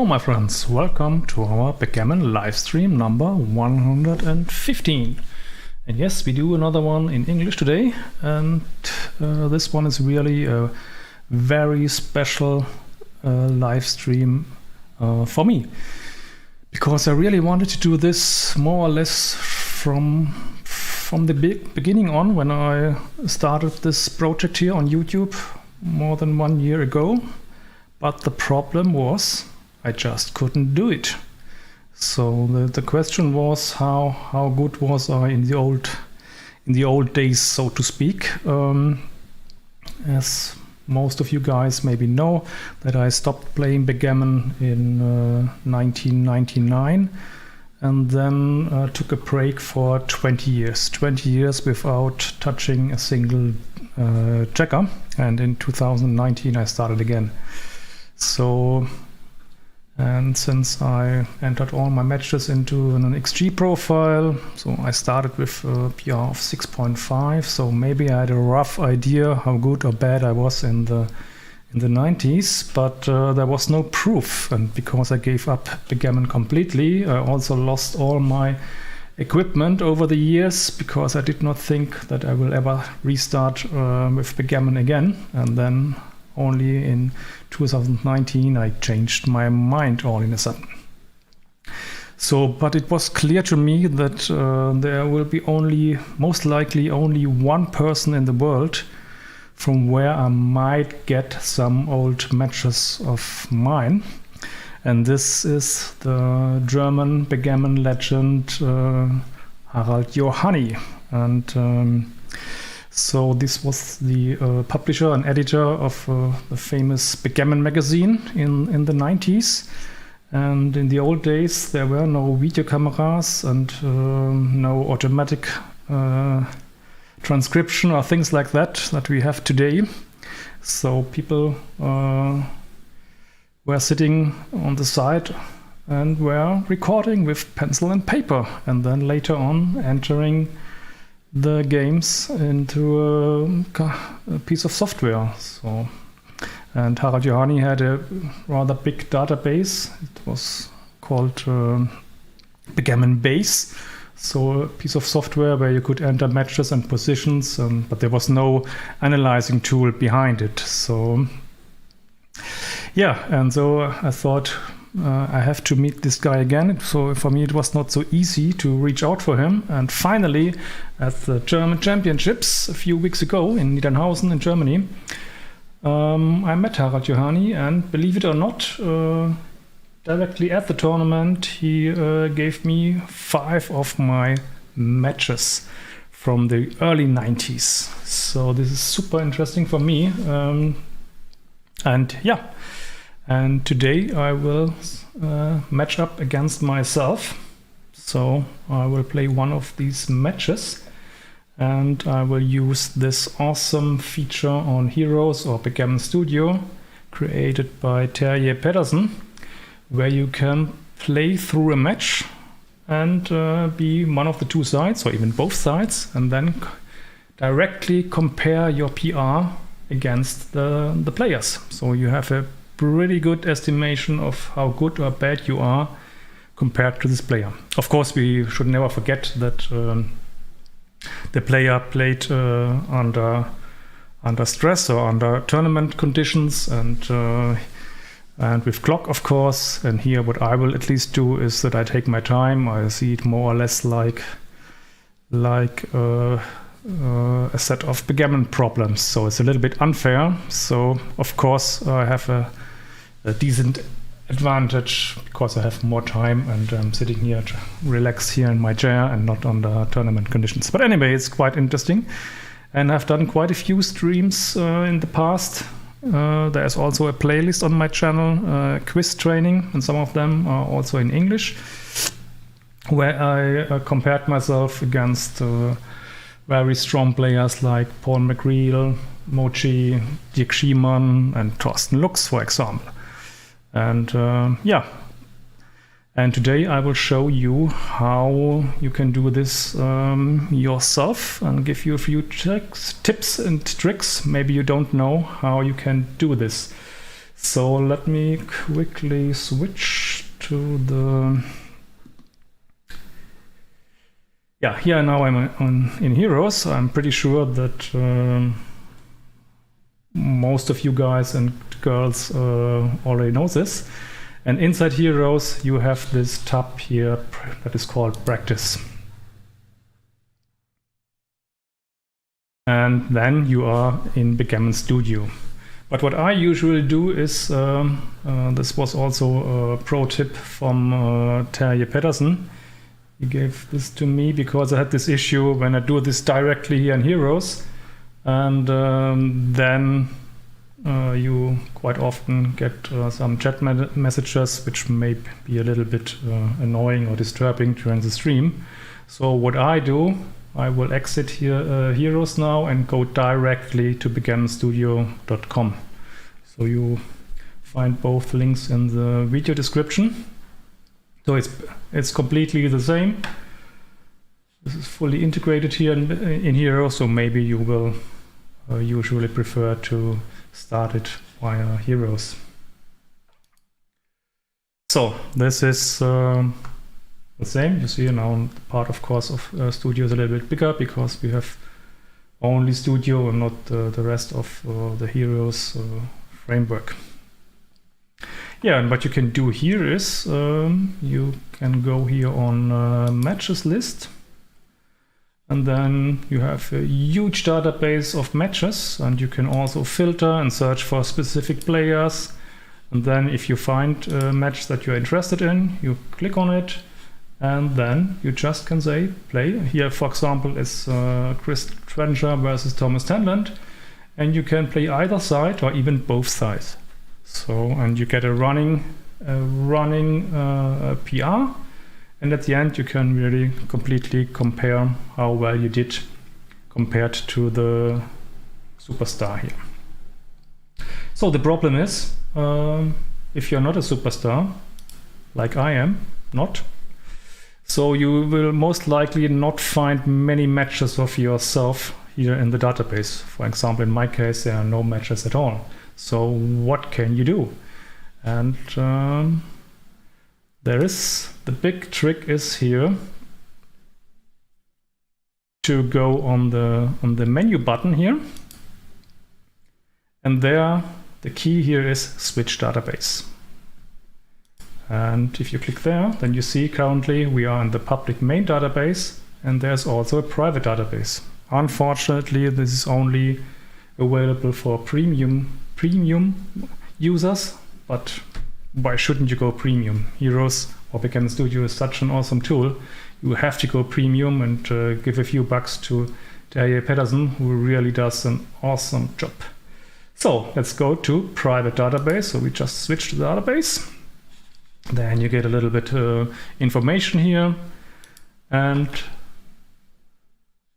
my friends, welcome to our Backgammon live stream number 115. And yes, we do another one in English today, and this one is really a very special live stream for me, because I really wanted to do this more or less from the beginning on, when I started this project here on YouTube more than 1 year ago. But the problem was I just couldn't do it. So the question was how good was I in the old days, so to speak. As most of you guys maybe know, that I stopped playing backgammon in 1999, and then took a break for 20 years without touching a single checker, and in 2019 I started again. So, and since I entered all my matches into an XG profile, so I started with a PR of 6.5, so maybe I had a rough idea how good or bad I was in the 90s, but there was no proof. And because I gave up backgammon completely, I also lost all my equipment over the years, because I did not think that I will ever restart with backgammon again. And then only in 2019 I changed my mind all in a sudden. So, but it was clear to me that there will be most likely only one person in the world from where I might get some old matches of mine. And this is the German backgammon legend Harald Johanni. And so this was the publisher and editor of the famous Backgammon magazine in the 90s. And in the old days there were no video cameras and no automatic transcription or things like that we have today. So people were sitting on the side and were recording with pencil and paper, and then later on entering the games into a piece of software. So, and Harald Johanni had a rather big database. It was called Backgammon Base. So a piece of software where you could enter matches and positions, but there was no analyzing tool behind it. So yeah, and so I thought I have to meet this guy again. So for me it was not so easy to reach out for him. And finally, at the German Championships a few weeks ago in Niedernhausen in Germany, I met Harald Johanni, and believe it or not, directly at the tournament he gave me 5 of my matches from the early 90s. So this is super interesting for me. And yeah, and today I will match up against myself. So I will play one of these matches, and I will use this awesome feature on Heroes or Backgammon Studio, created by Terje Pedersen, where you can play through a match and be one of the two sides, or even both sides, and then directly compare your PR against the players. So you have a pretty good estimation of how good or bad you are compared to this player. Of course, we should never forget that the player played under stress or under tournament conditions, and with clock, of course. And here what I will at least do is that I take my time. I see it more or less like a set of backgammon problems. So it's a little bit unfair. So of course I have a decent advantage because I have more time, and I'm sitting here to relax here in my chair and not under tournament conditions. But anyway, it's quite interesting, and I've done quite a few streams in the past. There's also a playlist on my channel, quiz training, and some of them are also in English, where I compared myself against very strong players like Paul McGreal, Mochi, Dirk Schiemann, and Thorsten Lux, for example. And yeah, and today I will show you how you can do this yourself, and give you a few tips and tricks. Maybe you don't know how you can do this. So let me quickly switch to the... Yeah, here now I'm in Heroes. I'm pretty sure that most of you guys and girls already know this. And inside Heroes, you have this tab here that is called Practice. And then you are in Backgammon Studio. But what I usually do is, this was also a pro tip from Terje Pedersen. He gave this to me because I had this issue when I do this directly here in Heroes. And then you quite often get some chat messages which may be a little bit annoying or disturbing during the stream. So what I do, I will exit here Heroes now and go directly to backgammonstudio.com. So you find both links in the video description. So it's completely the same. This is fully integrated here in Heroes, so maybe you will usually prefer to start it via Heroes. So this is the same. You see now the part, of course, of Studio is a little bit bigger because we have only Studio and not the rest of the Heroes framework. Yeah, and what you can do here is you can go here on matches list, and then you have a huge database of matches, and you can also filter and search for specific players. And then if you find a match that you're interested in, you click on it, and then you just can say play. Here, for example, is Chris Trencher versus Thomas Tenland, and you can play either side or even both sides. So, and you get a running PR, and at the end you can really completely compare how well you did compared to the superstar here. So the problem is, if you're not a superstar, like I am not, so you will most likely not find many matches of yourself here in the database. For example, in my case, there are no matches at all. So what can you do? And there is, the big trick is here to go on the menu button here, and there the key here is switch database. And if you click there, then you see currently we are in the public main database, and there's also a private database. Unfortunately, this is only available for premium users, but why shouldn't you go premium? Heroes or Backgammon Studio is such an awesome tool. You have to go premium and give a few bucks to Terje Pedersen, who really does an awesome job. So let's go to private database. So we just switch to the database. Then you get a little bit information here. And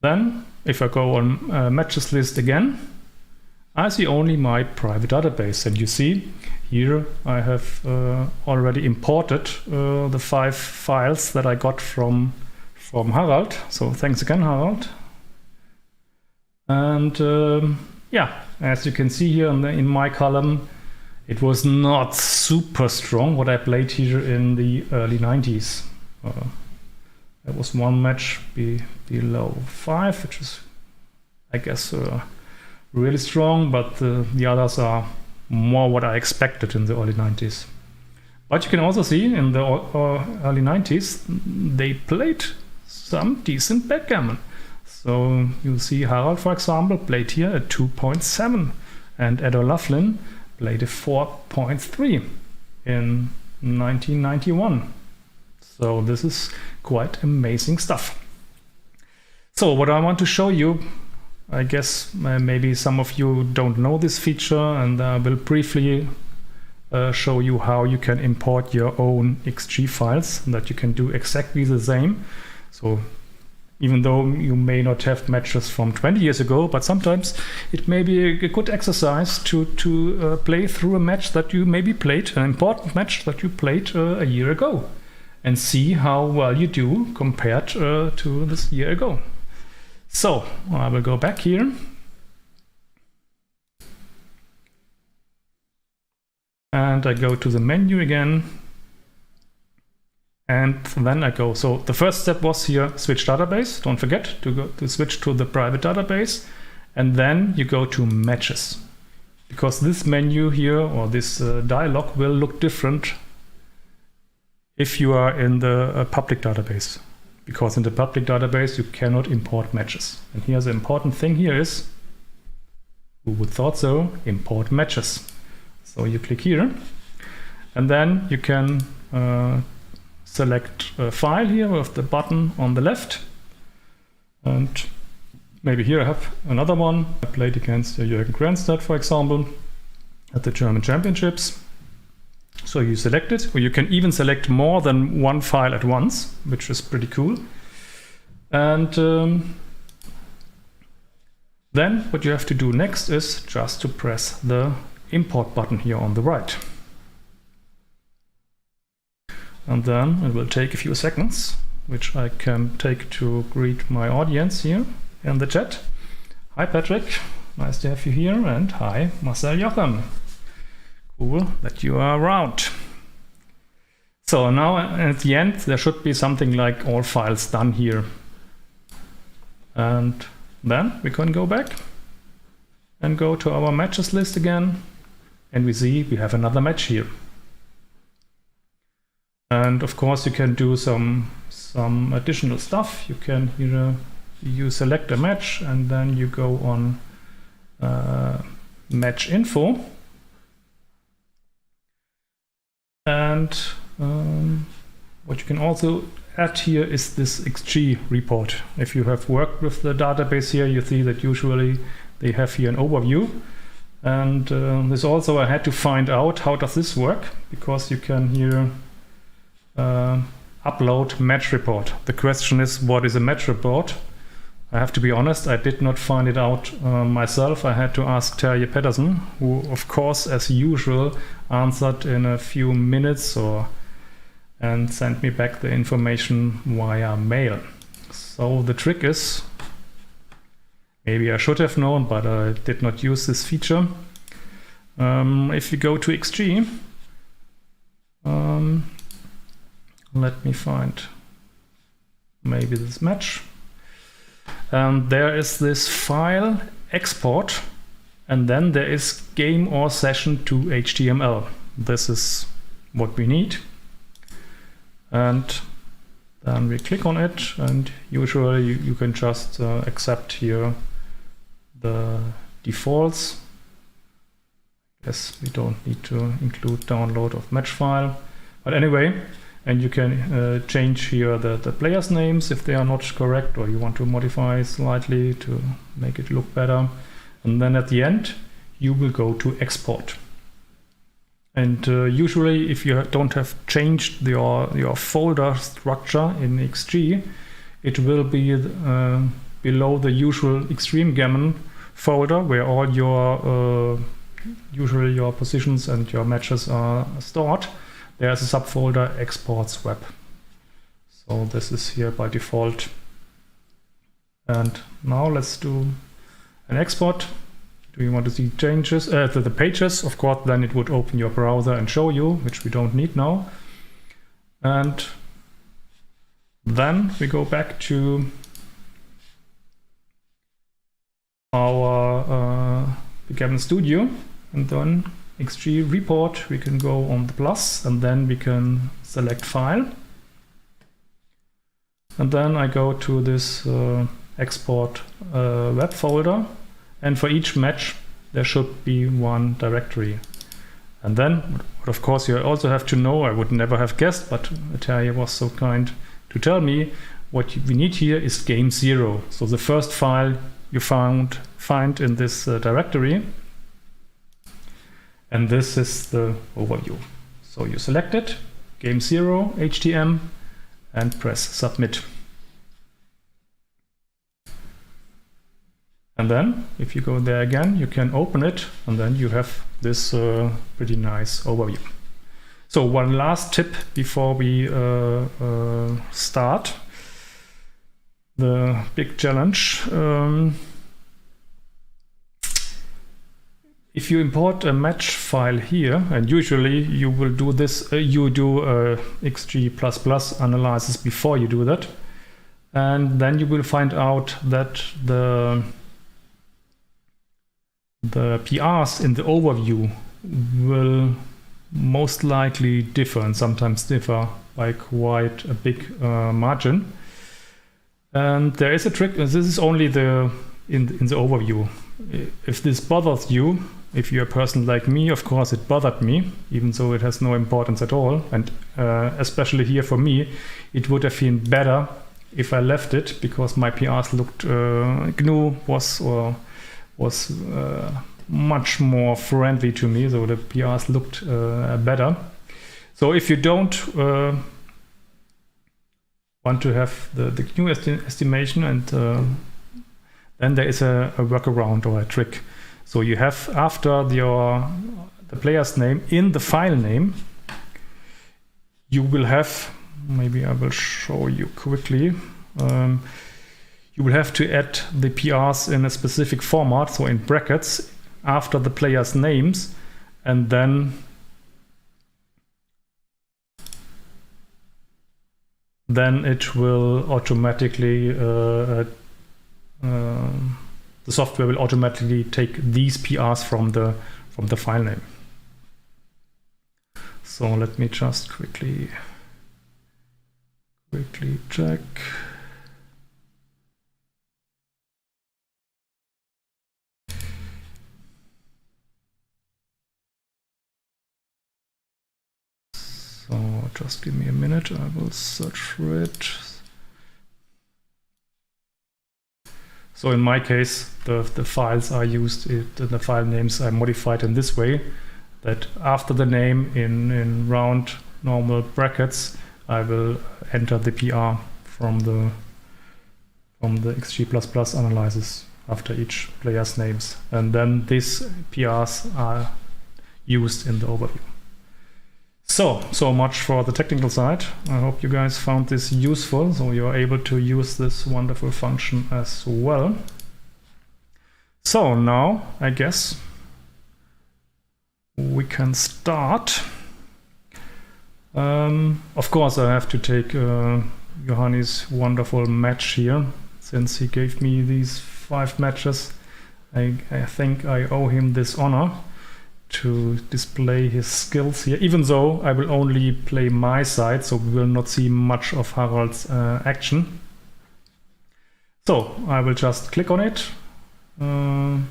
then if I go on matches list again, I see only my private database, and you see here I have already imported the 5 files that I got from Harald. So thanks again, Harald. And yeah, as you can see here in my column, it was not super strong what I played here in the early 90s. There was one match below 5, which is, I guess, really strong, but the others are more what I expected in the early 90s. But you can also see in the early 90s they played some decent backgammon. So you see Harald, for example, played here a 2.7, and Ed O'Loughlin played a 4.3 in 1991. So this is quite amazing stuff. So what I want to show you, I guess maybe some of you don't know this feature, and I will briefly show you how you can import your own XG files, and that you can do exactly the same. So even though you may not have matches from 20 years ago, but sometimes it may be a good exercise to play through a match that you maybe played, an important match that you played a year ago, and see how well you do compared to this year ago. So I will go back here. and I go to the menu again, and then I go. So the first step was here, switch database. Don't forget to switch to the private database, and then you go to matches, because this menu here, or this dialog, will look different if you are in the public database, because in the public database you cannot import matches. And here's the important thing here is, who would thought so, import matches. So you click here, and then you can select a file here with the button on the left, and maybe here I have another one. I played against Jürgen Krenstedt, for example, at the German Championships. So you select it, or you can even select more than one file at once, which is pretty cool. And then what you have to do next is just to press the import button here on the right. And then it will take a few seconds, which I can take to greet my audience here in the chat. Hi Patrick, nice to have you here, and hi Marcel Jochen. Cool that you are around. So now at the end there should be something like all files done here. And then we can go back and go to our matches list again, and we see we have another match here. And of course you can do some additional stuff. You can here, you select a match, and then you go on match info, and what you can also add here is this XG report. If you have worked with the database here, you see that usually they have here an overview. And this also I had to find out how does this work, because you can here upload match report. The question is, what is a match report? I have to be honest, I did not find it out myself. I had to ask Terje Pedersen, who of course as usual answered in a few minutes and sent me back the information via mail. So the trick is, maybe I should have known, but I did not use this feature. If you go to XG, let me find maybe this match. There is this file export, and then there is game or session to HTML. This is what we need. And then we click on it, and usually you can just accept here the defaults. Yes, we don't need to include download of match file, but anyway, and you can change here the players' names if they are not correct, or you want to modify slightly to make it look better. And then at the end you will go to export. And usually if you don't have changed your folder structure in XG, it will be below the usual Extreme Gammon folder where all your usually your positions and your matches are stored. There's a subfolder exports web. So this is here by default. And now let's do an export. Do you want to see changes to the pages? Of course, then it would open your browser and show you, which we don't need now. And then we go back to our Backgammon Studio, and then XG report, we can go on the plus, and then we can select file. And then I go to this export web folder, and for each match there should be one directory. And then, of course, you also have to know, I would never have guessed, but Terje was so kind to tell me, what we need here is game 0. So the first file you find in this directory. And this is the overview. So you select it, game 0, HTM, and press submit. And then if you go there again, you can open it, and then you have this pretty nice overview. So one last tip before we start the big challenge. if you import a match file here, and usually you will do this, you do XG++ analysis before you do that, and then you will find out that the PRs in the overview will most likely differ, and sometimes differ by quite a big margin. And there is a trick. This is only in the overview. If this bothers you, if you're a person like me, of course it bothered me, even though it has no importance at all. And especially here for me, it would have been better if I left it, because my PRs looked GNU was much more friendly to me, so the PRs looked better. So if you don't want to have the GNU estimation, and then there is a workaround or a trick. So you have, after the player's name in the file name, you will have, maybe I will show you quickly, you will have to add the PRs in a specific format, so in brackets, after the player's names, and then it will automatically, the software will automatically take these PRs from the file name. So let me just quickly check. So just give me a minute, I will search for it. So in my case, the files are used, the file names are modified in this way, that after the name in round normal brackets, I will enter the PR from the XG++ analysis after each player's names. And then these PRs are used in the overview. So much for the technical side. I hope you guys found this useful, so you're able to use this wonderful function as well. So now, I guess, we can start. Of course, I have to take Johanni's wonderful match here, since he gave me these 5 matches. I think I owe him this honor to display his skills here, even though I will only play my side, so we will not see much of Harald's action. So I will just click on it. So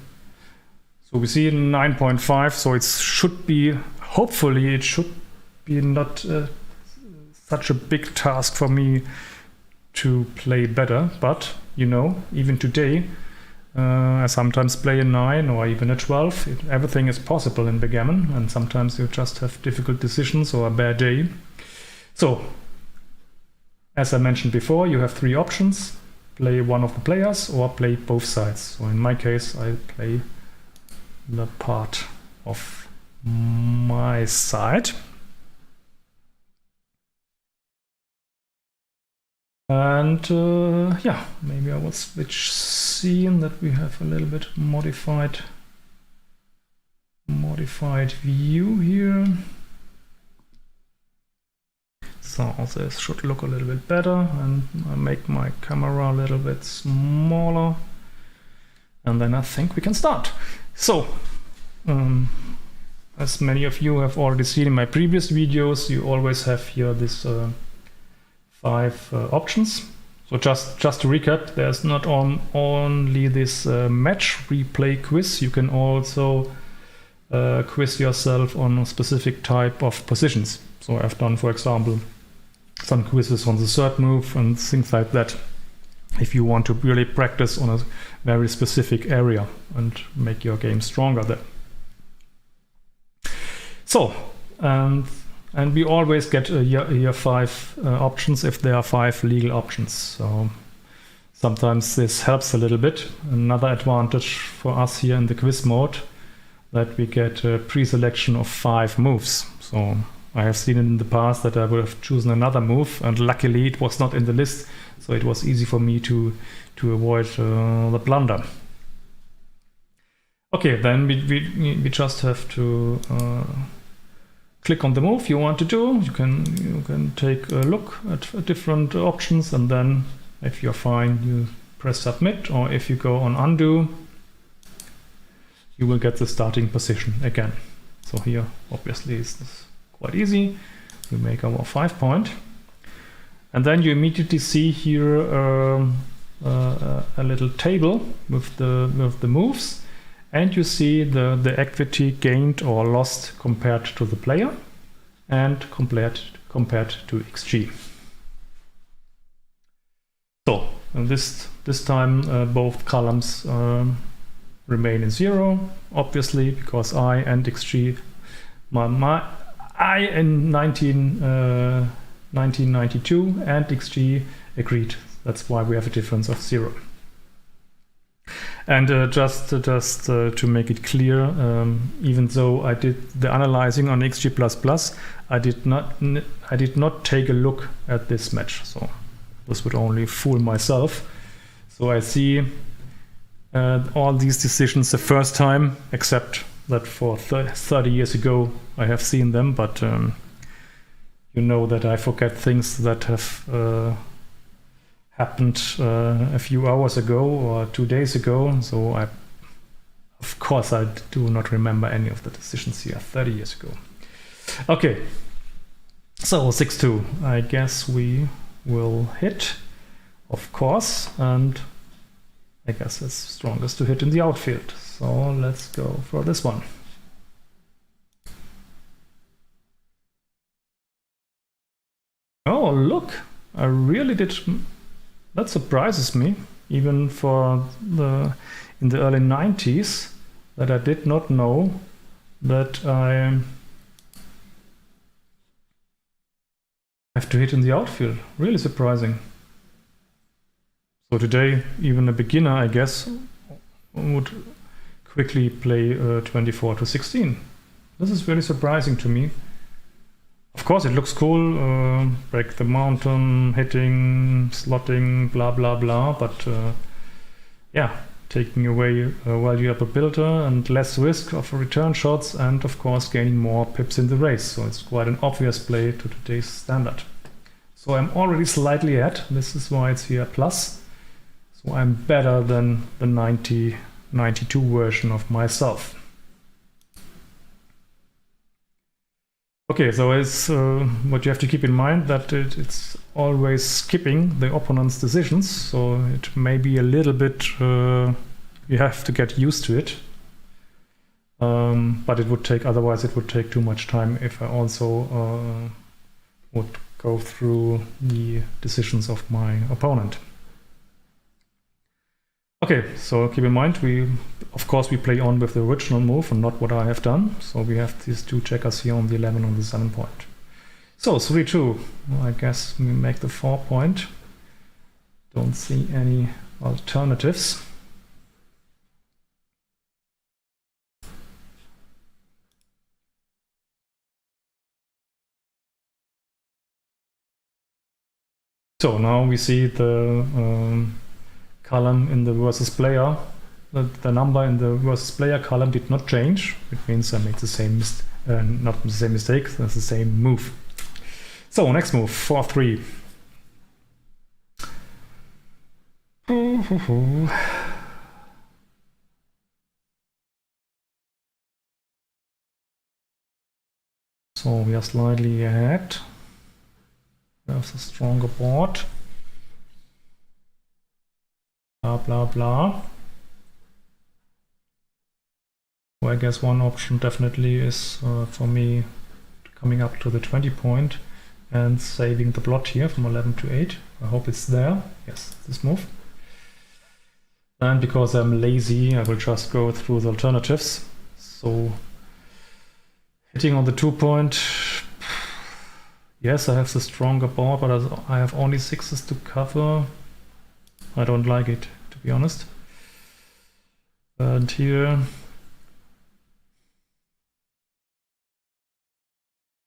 we see 9.5, so it should be, hopefully it should be not such a big task for me to play better, but you know, even today I sometimes play a 9 or even a 12. Everything is possible in Backgammon, and sometimes you just have difficult decisions or a bad day. So, as I mentioned before, you have 3 options. Play one of the players or play both sides. So in my case, I play the part of my side. And yeah, maybe I will switch scene, that we have a little bit modified view here. So this should look a little bit better, and I make my camera a little bit smaller, and then I think we can start. So as many of you have already seen in my previous videos, you always have here this 5 options. So just to recap, there's not only this match replay quiz, you can also quiz yourself on a specific type of positions. So I've done, for example, some quizzes on the third move and things like that, if you want to really practice on a very specific area and make your game stronger there. So, and we always get here 5 options if there are 5 legal options. So sometimes this helps a little bit. Another advantage for us here in the quiz mode, that we get a pre-selection of 5 moves. So I have seen it in the past that I would have chosen another move, and luckily it was not in the list, so it was easy for me to avoid the blunder. Okay, then we just have to click on the move you want to do. You can take a look at different options, and then if you're fine, you press submit, or if you go on undo, you will get the starting position again. So here, obviously, it's quite easy. We make our 5 point, and then you immediately see here a little table with the moves, and you see the equity gained or lost compared to the player and compared to XG. So and this time both columns remain in 0, obviously, because I and XG, I in 1992 and XG agreed. That's why we have a difference of 0. And just to make it clear, even though I did the analyzing on XG++, I did not take a look at this match. So this would only fool myself. So I see all these decisions the first time, except that for 30 years ago I have seen them, but you know that I forget things that have happened a few hours ago or 2 days ago. So of course I do not remember any of the decisions here 30 years ago. Okay, so 6-2. I guess we will hit, of course, and I guess it's strongest to hit in the outfield. So let's go for this one. Oh, look, I really did. That surprises me, even for in the early 90s, that I did not know that I have to hit in the outfield. Really surprising. So today, even a beginner, I guess, would quickly play 24-16. This is really surprising to me. Of course, it looks cool, break the mountain, hitting, slotting, blah, blah, blah. But yeah, taking away a valuable builder and less risk of return shots, and of course gaining more pips in the race. So it's quite an obvious play to today's standard. So I'm already slightly ahead. This is why it's here plus. So I'm better than the 92 version of myself. Okay, so it's what you have to keep in mind, that it's always skipping the opponent's decisions. So it may be a little bit, you have to get used to it. But it would take, otherwise it would take too much time if I also would go through the decisions of my opponent. Okay, so keep in mind, of course we play on with the original move and not what I have done. So we have these two checkers here on the 11 on the 7 point. So 3-2, well, I guess we make the 4 point. Don't see any alternatives. So now we see the column in the versus player. The number in the versus player column did not change. It means I made the same, not the same mistake, that's the same move. So next move, 4-3. So we are slightly ahead. There's a stronger board. Blah, blah, blah. So I guess one option definitely is for me coming up to the 20 point and saving the plot here from 11 to 8. I hope it's there. Yes, this move. And because I'm lazy, I will just go through the alternatives. So hitting on the 2 point. Yes, I have the stronger board, but I have only 6s to cover. I don't like it, to be honest. And here,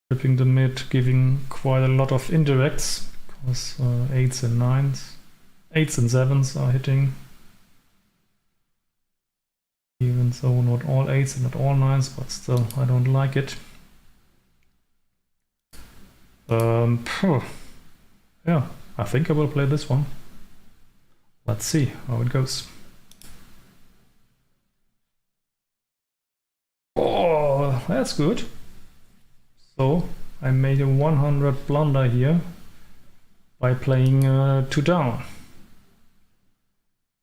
flipping the mid, giving quite a lot of indirects, because 8s and 9s, 8s and 7s are hitting. Even though not all 8s and not all 9s, but still I don't like it. Yeah, I think I will play this one. Let's see how it goes. Oh, that's good. So I made a 100 blunder here by playing 2 down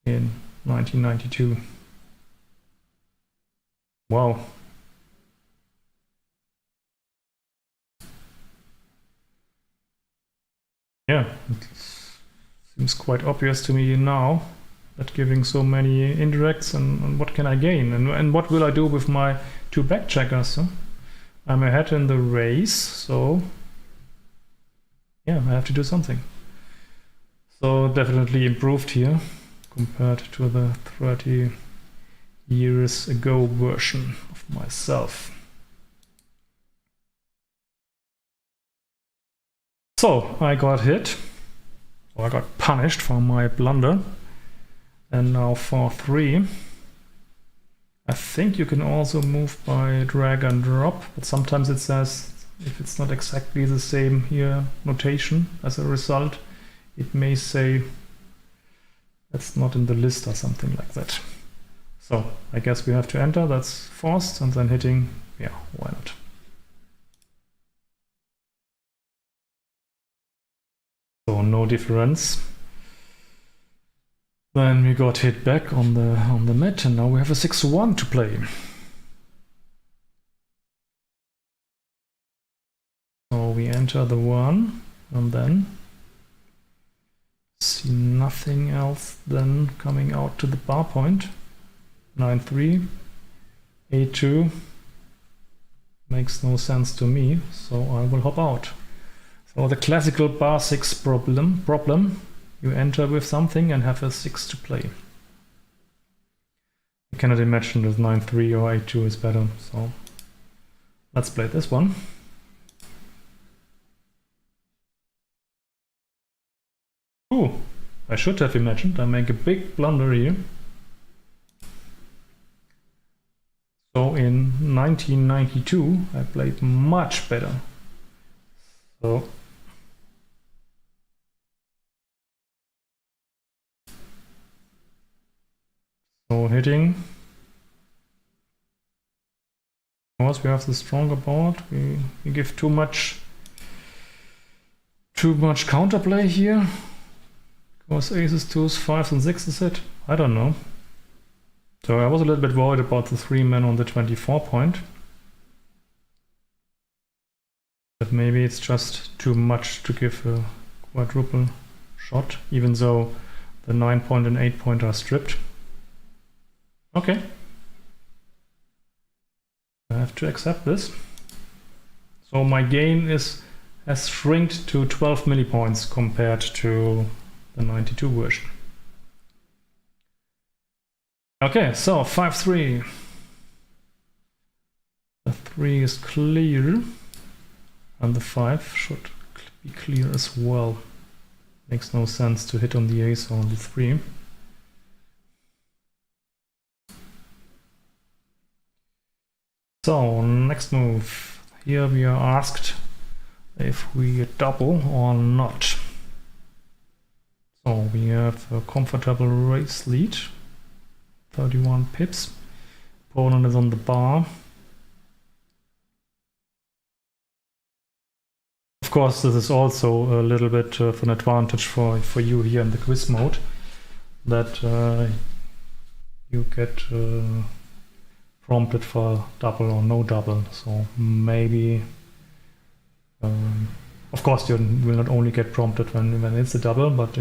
in 1992. Wow. Yeah, it seems quite obvious to me now that giving so many indirects and what can I gain and what will I do with my 2 back checkers? Huh? I'm ahead in the race, so yeah, I have to do something. So definitely improved here compared to the 30 years ago version of myself. So I got hit, or I got punished for my blunder, and now for 3. I think you can also move by drag and drop, but sometimes it says if it's not exactly the same here notation as a result, it may say that's not in the list or something like that. So I guess we have to enter, that's forced, and then hitting, yeah, why not? So no difference. Then we got hit back on the mat, and now we have a 6-1 to play. So we enter the 1, and then see nothing else then coming out to the bar point. 9-3, 8-2 makes no sense to me, so I will hop out. So the classical bar 6 problem. You enter with something and have a 6 to play. I cannot imagine that 9-3 or 8-2 is better, so let's play this one. Ooh, I should have imagined. I make a big blunder here. So in 1992 I played much better. So hitting. Of course, we have the stronger board. We give too much counterplay here. Because aces, 2s, 5s and 6s hit. I don't know. So I was a little bit worried about the 3 men on the 24 point. But maybe it's just too much to give a quadruple shot, even though the 9 point and 8 point are stripped. Okay. I have to accept this. So my gain has shrinked to 12 millipoints compared to the 92 version. Okay, so 5-3. The 3 is clear, and the 5 should be clear as well. Makes no sense to hit on the ace or on the 3. So next move. Here we are asked if we double or not. So we have a comfortable race lead, 31 pips. Opponent is on the bar. Of course, this is also a little bit of an advantage for you here in the quiz mode, that you get prompted for double or no double. So maybe, of course, you will not only get prompted when it's a double, but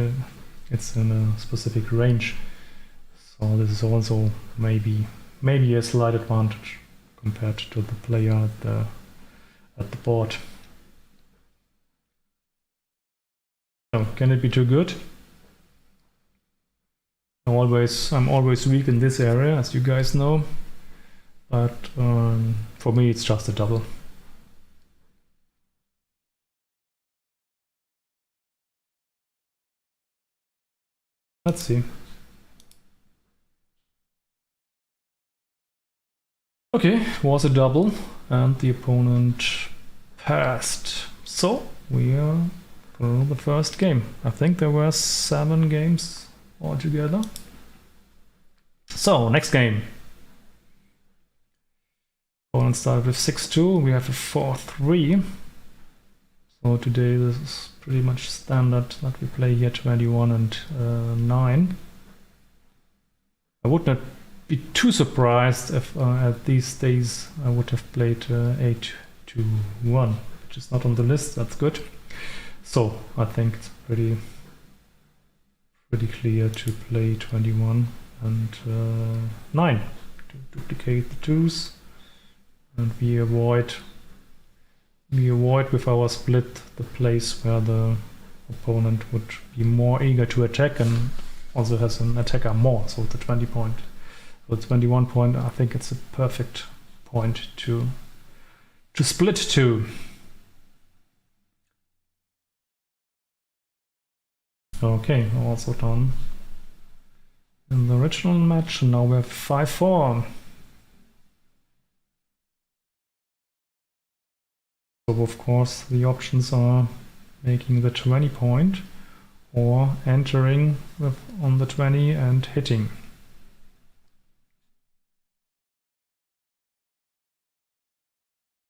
it's in a specific range. So this is also maybe a slight advantage compared to the player at the board. So can it be too good? I'm always weak in this area, as you guys know, but for me it's just a double. Let's see. Okay, was a double and the opponent passed. So we are through the first game. I think there were 7 games altogether. So next game. Opponent started with 6-2. We have a 4-3. So today this is pretty much standard that we play here 21 and 9. I would not be too surprised if at these days I would have played 8-1, which is not on the list. That's good. So I think it's pretty clear to play 21 and 9 to duplicate the 2s, and we avoid with our split the place where the opponent would be more eager to attack and also has an attacker more, so the 20 point. So 21 point, I think it's a perfect point to split to. Okay, also done in the original match, and now we have 5-4. So of course the options are making the 20 point or entering on the 20 and hitting.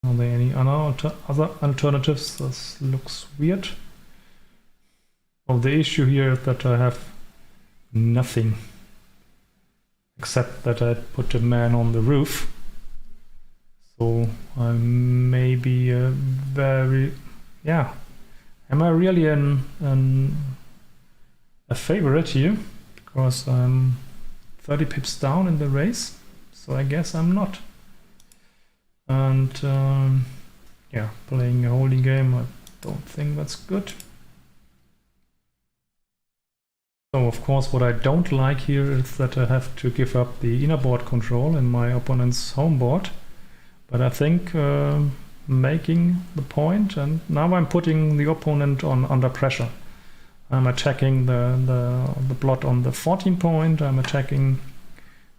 Are there any other alternatives? This looks weird. Well, the issue here is that I have nothing except that I put a man on the roof. So I may be a very, yeah. Am I really a favorite here? Because I'm 30 pips down in the race. So I guess I'm not. And yeah, playing a holding game, I don't think that's good. So of course what I don't like here is that I have to give up the inner board control in my opponent's home board. But I think making the point, and now I'm putting the opponent under pressure. I'm attacking the plot on the 14 point, I'm attacking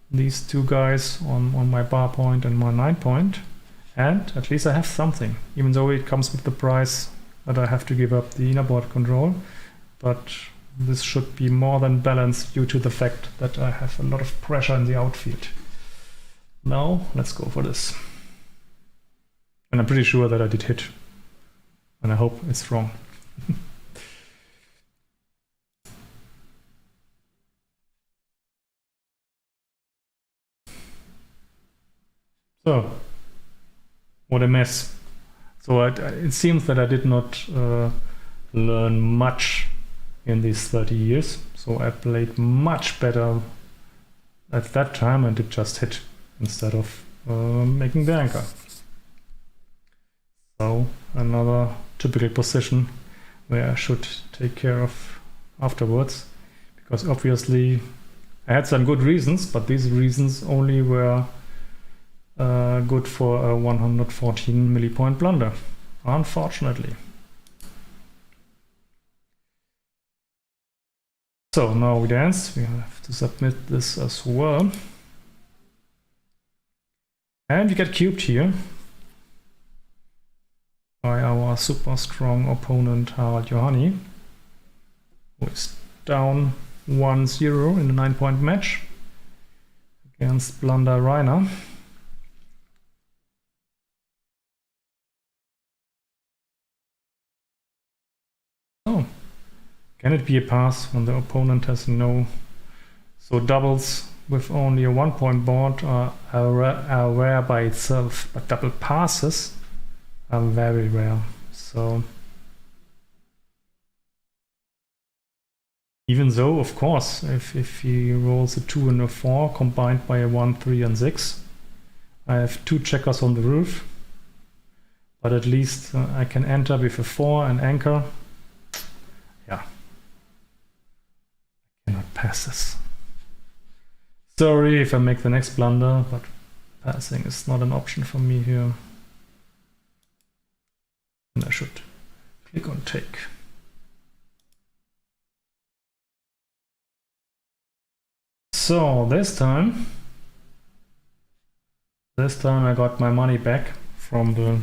these 2 guys on my bar point and my 9 point. And at least I have something, even though it comes with the price that I have to give up the inner board control. But this should be more than balanced due to the fact that I have a lot of pressure in the outfield. Now, let's go for this. And I'm pretty sure that I did hit. And I hope it's wrong. So, what a mess. So it seems that I did not learn much in these 30 years. So I played much better at that time and did just hit instead of making the anchor. So another typical position where I should take care of afterwards, because obviously I had some good reasons, but these reasons only were good for a 114 millipoint blunder, unfortunately. So now we dance, we have to submit this as well. And we get cubed here by our super strong opponent Harald Johanni, who is down 1-0 in the 9-point match against Blunder Rainer. Oh, can it be a pass when the opponent has no? So doubles with only a 1-point board are rare by itself, but double passes are very rare. So even though, of course, if he rolls a 2 and a 4 combined by a 1, 3 and 6, I have 2 checkers on the roof, but at least I can enter with a 4 and anchor. Yeah, I cannot pass this. Sorry if I make the next blunder, but passing is not an option for me here. And I should click on take. So this time This time I got my money back from the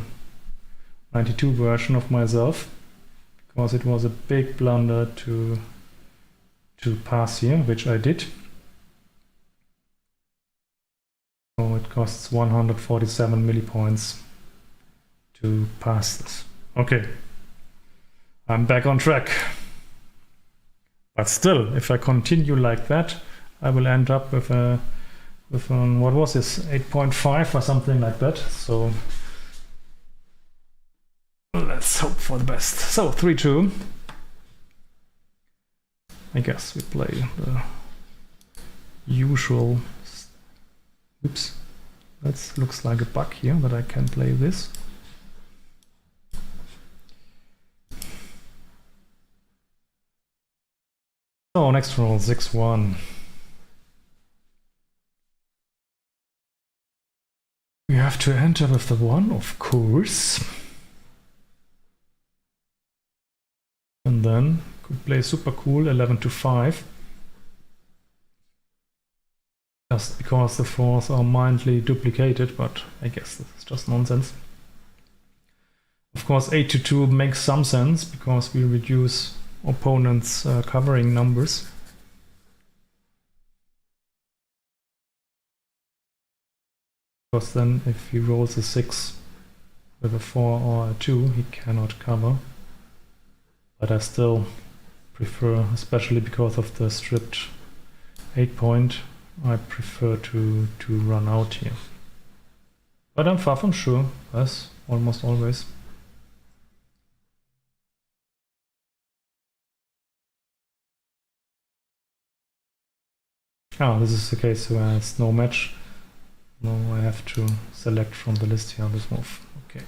92 version of myself, because it was a big blunder to pass here, which I did. So it costs 147 millipoints to pass this. Okay, I'm back on track. But still, if I continue like that, I will end up with a what was this, 8.5 or something like that. So let's hope for the best. So 3-2. I guess we play the usual. Oops, that looks like a bug here, that I can play this. So next roll, 6-1. We have to enter with the 1, of course. And then could play super cool 11-5. Just because the 4s are mildly duplicated, but I guess this is just nonsense. Of course 8-2 makes some sense, because we reduce opponents' covering numbers. Because then if he rolls a 6 with a 4 or a 2, he cannot cover. But I still prefer, especially because of the stripped 8-point, I prefer to run out here. But I'm far from sure, as almost always. Ah, this is the case where it's no match. No, I have to select from the list here on this move. Okay.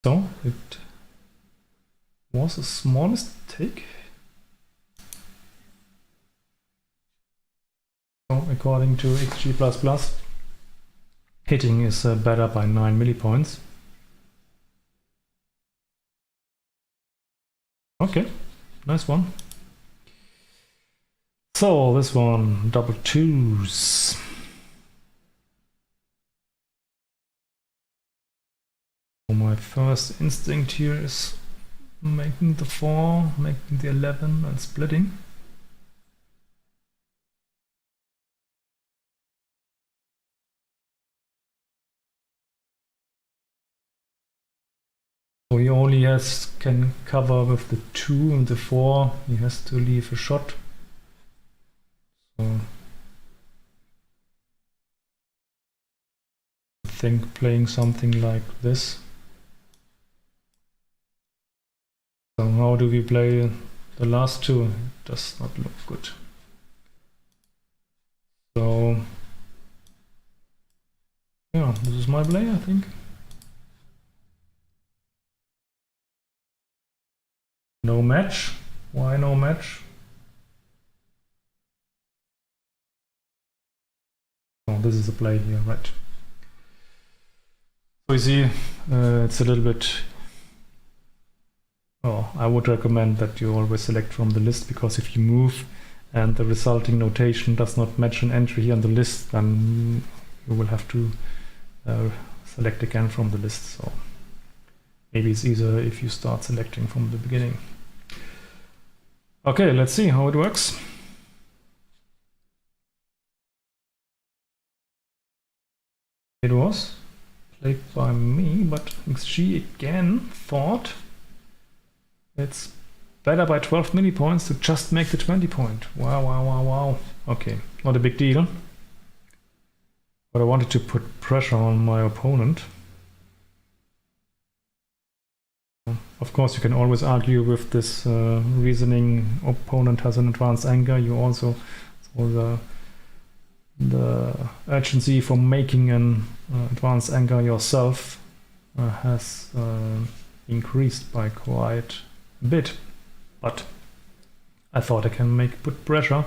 So, it was a small mistake. So, according to XG++, hitting is better by 9 millipoints. Okay, nice one. So this one, double 2s. So my first instinct here is making the 4, making the 11 and splitting. So he only can cover with the 2 and the 4, he has to leave a shot. So I think playing something like this. So how do we play the last 2? It does not look good. So yeah, this is my play, I think. No match. Why no match? Oh, this is a play here, right? So you see, it's a little bit. Oh, I would recommend that you always select from the list, because if you move and the resulting notation does not match an entry here on the list, then you will have to select again from the list. So maybe it's easier if you start selecting from the beginning. Okay, let's see how it works. It was played by me, but XG again thought it's better by 12 millipoints to just make the 20 point. Wow, wow, wow, wow. Okay, not a big deal. But I wanted to put pressure on my opponent. Of course, you can always argue with this reasoning. Opponent has an advanced anger. You also, so the urgency for making an advanced anger yourself has increased by quite a bit. But I thought I can put pressure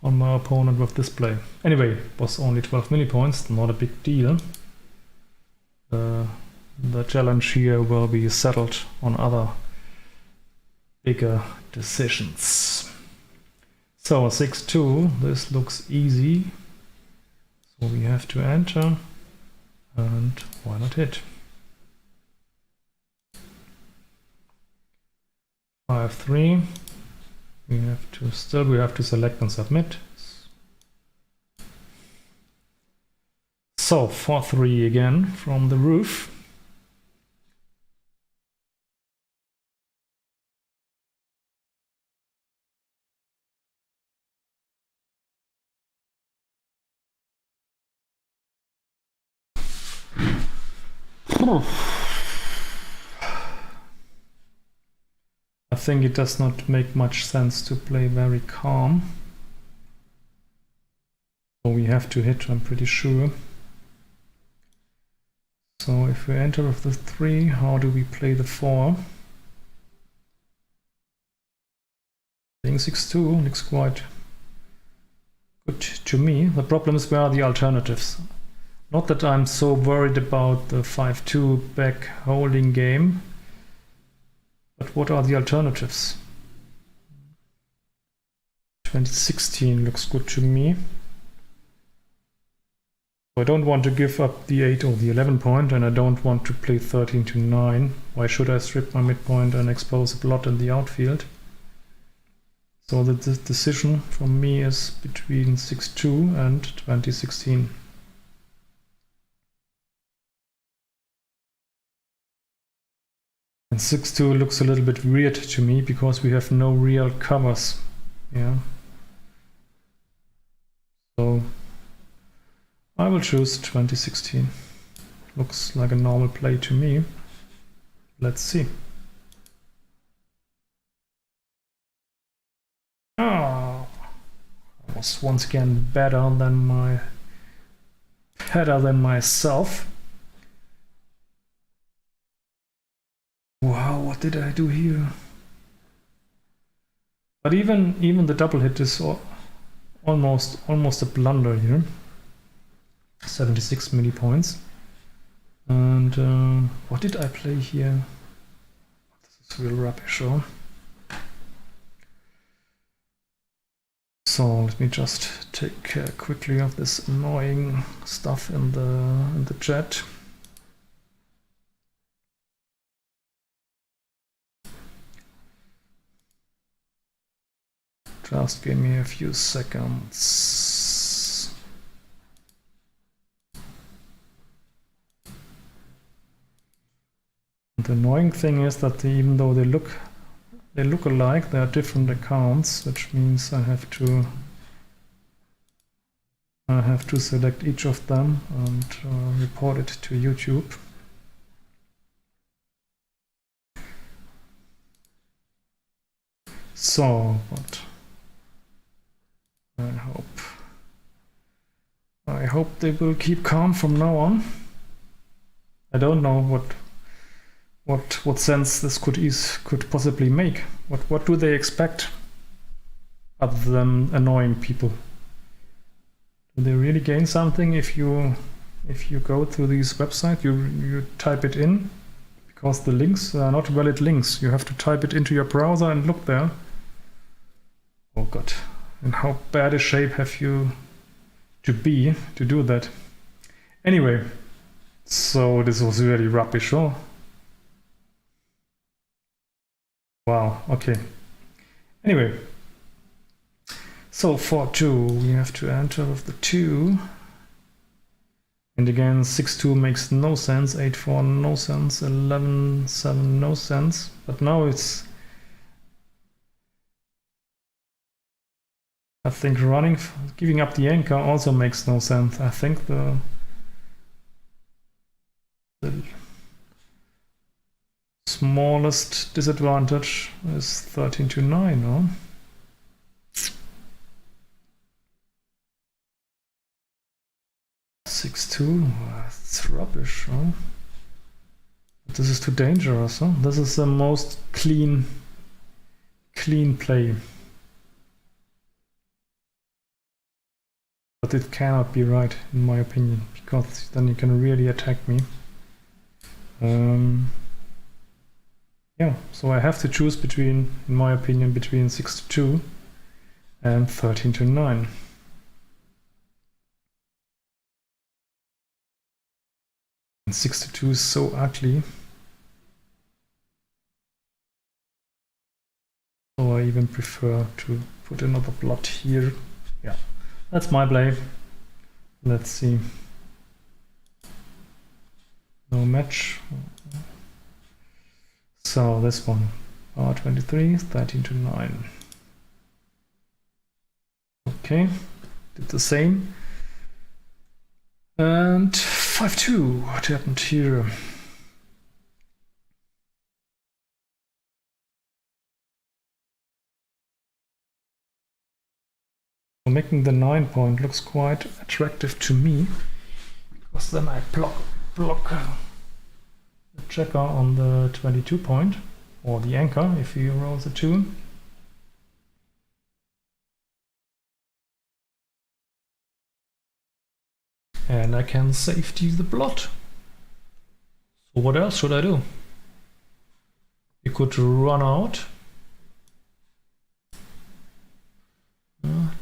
on my opponent with this play. Anyway, it was only 12 millipoints, not a big deal. The challenge here will be settled on other bigger decisions. So 6-2, this looks easy. So we have to enter, and why not hit? 5-3. We have to select and submit. So 4-3 again from the roof. I think it does not make much sense to play very calm. So we have to hit, I'm pretty sure. So if we enter with the 3, how do we play the 4? Playing 6-2 looks quite good to me. The problem is, where are the alternatives? Not that I'm so worried about the 5-2 back holding game, but what are the alternatives? 2016 looks good to me. I don't want to give up the 8 or the 11 point, and I don't want to play 13-9. Why should I strip my midpoint and expose a blot in the outfield? So the decision from me is between 6-2 and 2016. And 6-2 looks a little bit weird to me because we have no real covers. Yeah. So I will choose 2016. Looks like a normal play to me. Let's see. Oh, I was once again better than myself. Wow, what did I do here? But even the double hit is almost a blunder here. 76 milli points. And what did I play here? This is real rubbish, huh? So let me just take care quickly of this annoying stuff in the chat. Just give me a few seconds. The annoying thing is that even though they look alike, they are different accounts, which means I have to select each of them and report it to YouTube. So, but I hope they will keep calm from now on. I don't know what sense this could possibly make. What do they expect other than annoying people? Do they really gain something if you go to this website? You type it in, because the links are not valid links. You have to type it into your browser and look there. Oh god. And how bad a shape have you to be to do that? Anyway, so this was really rubbish, oh? Wow, okay. Anyway, so 4-2, we have to enter with the 2. And again, 6-2 makes no sense, 8-4 no sense, 11-7 no sense. But now it's, I think giving up the anchor also makes no sense. I think the smallest disadvantage is 13-9, no? It's rubbish, huh? This is too dangerous, huh? This is the most clean play. But it cannot be right, in my opinion, because then you can really attack me. Yeah, so I have to choose between, in my opinion, between 6-2 and 13-9. 62 is so ugly. So I even prefer to put another blot here. Yeah, that's my play. Let's see. No match. So this one, R23, 13 to 9. Okay, did the same. And 5-2, what happened here? Making the 9 point looks quite attractive to me, because then I block the checker on the 22 point, or the anchor if you roll the 2. And I can safety the blot. So what else should I do? You could run out.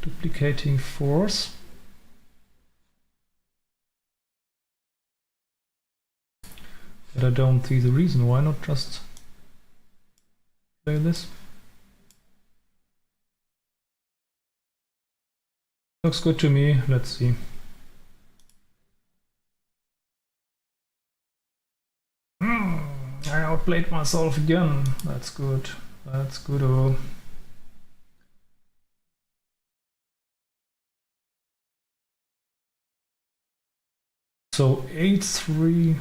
Duplicating force. But I don't see the reason why not just play this. Looks good to me. Let's see. I outplayed myself again. That's good. That's good. Oh. So 8-3-3-1.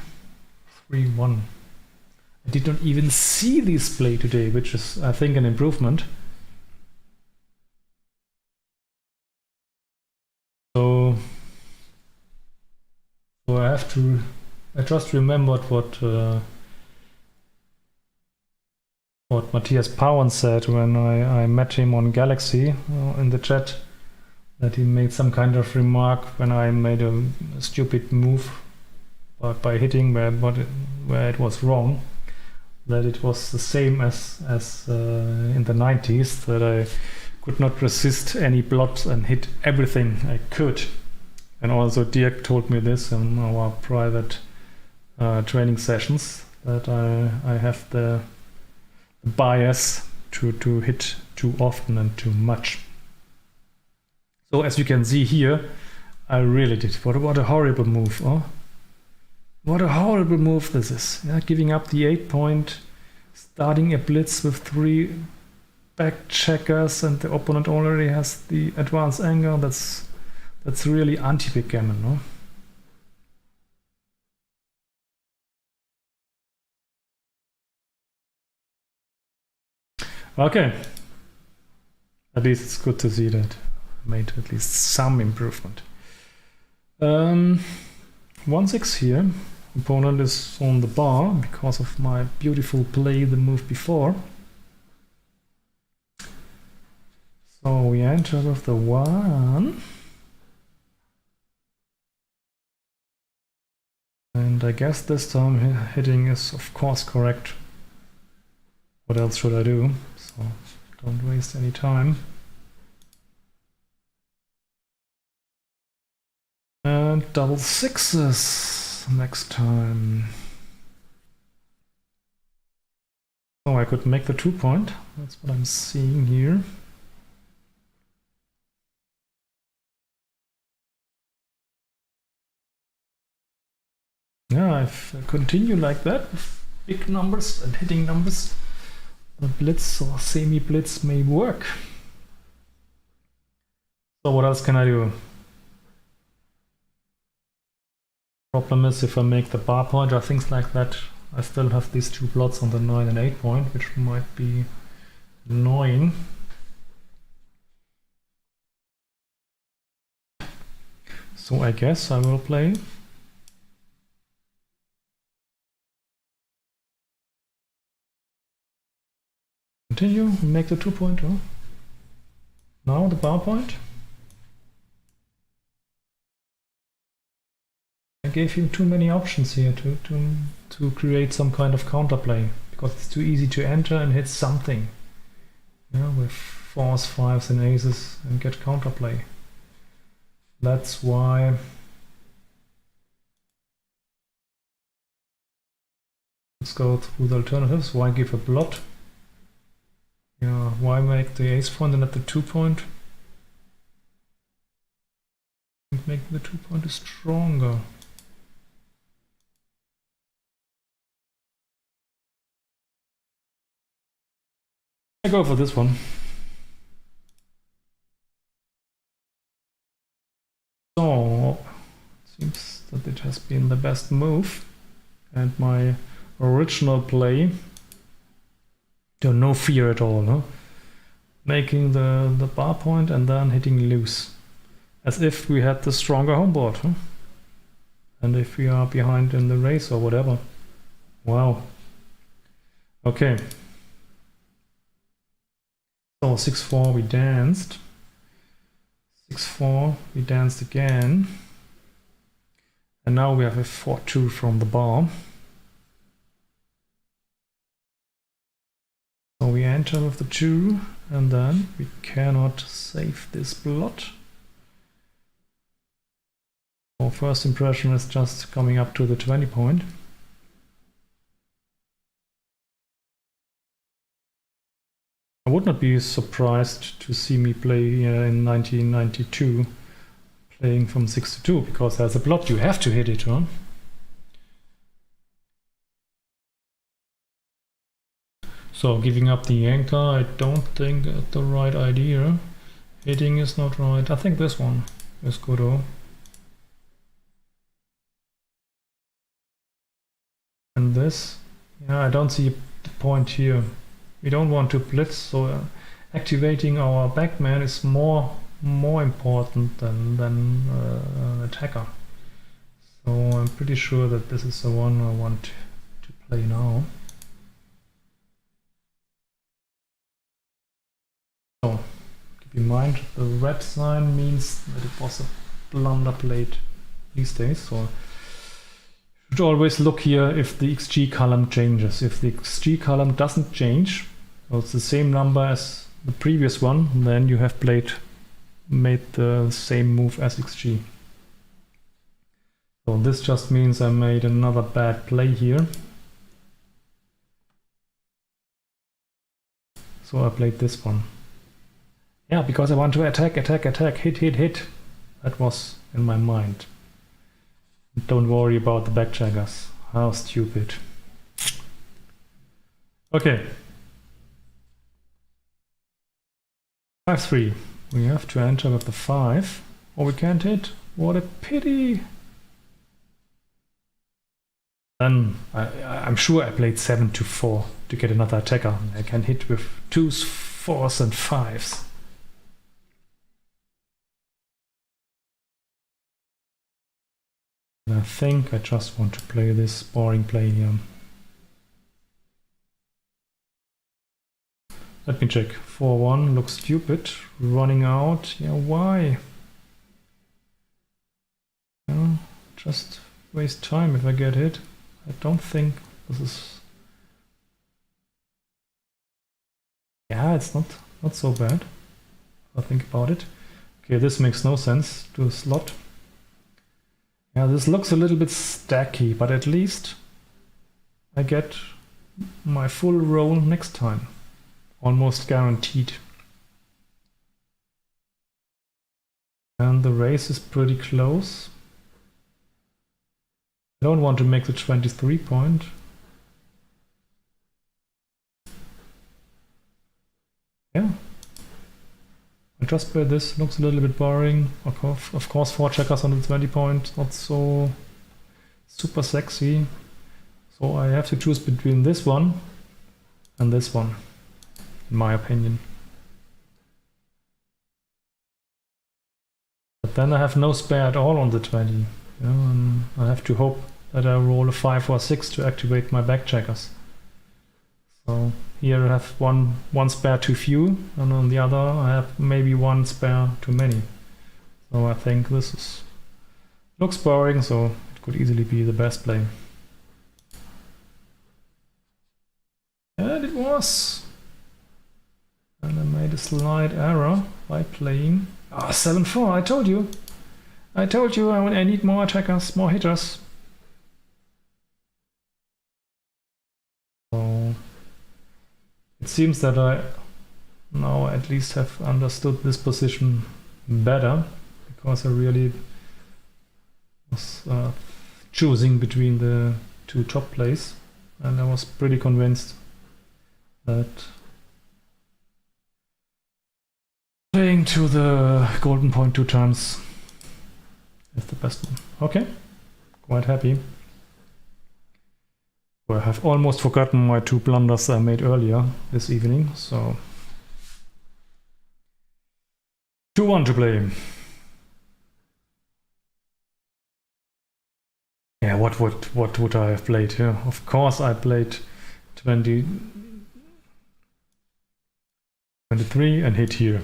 I did not even see this play today, which is, I think, an improvement. So I just remembered what Matthias Pauen said when I met him on Galaxy in the chat, that he made some kind of remark when I made a stupid move by hitting where it was wrong, that it was the same as in the 90s, that I could not resist any blot and hit everything I could. And also Dirk told me this in our private training sessions, that I have the bias to hit too often and too much. So as you can see here, I really did. What a horrible move, oh? What a horrible move this is. Yeah, giving up the 8 point, starting a blitz with 3 back checkers, and the opponent already has the advanced angle. That's really anti-backgammon, no? Okay. At least it's good to see that I made at least some improvement. 1-6 here. Opponent is on the bar because of my beautiful play the move before. So we enter with the 1. And I guess this time hitting is of course correct. What else should I do? So don't waste any time. And double 6s next time. Oh, I could make the 2 point. That's what I'm seeing here. Yeah, if I continue like that with big numbers and hitting numbers, the blitz or semi-blitz may work. So what else can I do? Problem is, if I make the bar point or things like that, I still have these 2 plots on the 9 and 8 point, which might be annoying. So I guess I will play continue, make the 2 point. Oh. Now the bar point. I gave him too many options here to create some kind of counterplay, because it's too easy to enter and hit something, yeah, with 4s, 5s and aces and get counterplay. That's why Let's go through the alternatives. Why give a blot? Yeah, why make the ace point and not the 2 point? Make the 2 point stronger. I go for this one. So, it seems that it has been the best move. And my original play, no fear at all, no? Making the bar point and then hitting loose. As if we had the stronger homeboard, huh? And if we are behind in the race or whatever. Wow. Okay. So 6-4 we danced. 6-4 we danced again. And now we have a 4-2 from the bar. So we enter with the 2 and then we cannot save this blot. Our first impression is just coming up to the 20 point. I would not be surprised to see me play in 1992 playing from 6 to 2, because there's a blot, you have to hit it, huh? So giving up the anchor, I don't think that's the right idea. Hitting is not right. I think this one is good, oh. And this, yeah, I don't see the point here. We don't want to blitz, so activating our backman is more important than attacker. So I'm pretty sure that this is the one I want to play now. So keep in mind the red sign means that it was a blunder played these days. So you should always look here if the XG column changes. If the XG column doesn't change, so it's the same number as the previous one, then you have made the same move as XG. So this just means I made another bad play here. So I played this one. Yeah, because I want to attack, hit. That was in my mind. Don't worry about the backcheckers. How stupid. Okay. 5-3. We have to enter with the 5. Or we can't hit. What a pity. Then I'm sure I played 7 to 4 to get another attacker. I can hit with 2s, 4s and 5s. And I think I just want to play this boring play here. Let me check. 4-1 looks stupid. Running out. Yeah, why? Yeah, just waste time if I get hit. I don't think this is... Yeah, it's not so bad if I think about it. Okay, this makes no sense to a slot. Yeah, this looks a little bit stacky, but at least I get my full roll next time. Almost guaranteed. And the race is pretty close. I don't want to make the 23 point. Yeah. I just played this, looks a little bit boring. Of course 4 checkers on the 20 point, not so super sexy. So I have to choose between this one and this one, in my opinion. But then I have no spare at all on the 20. Yeah, and I have to hope that I roll a 5 or 6 to activate my back checkers. So here I have one spare too few, and on the other I have maybe 1 spare too many. So I think this looks boring, so it could easily be the best play. And it was. And I made a slight error by playing 7-4. I told you I need more attackers, more hitters. seems that I now at least have understood this position better, because I really was choosing between the two top plays, and I was pretty convinced that playing to the golden point 2 times is the best one. Okay, quite happy. I have almost forgotten my 2 blunders I made earlier this evening, so 2-1 to play. Yeah, what would I have played here? Of course I played 23 and hit here.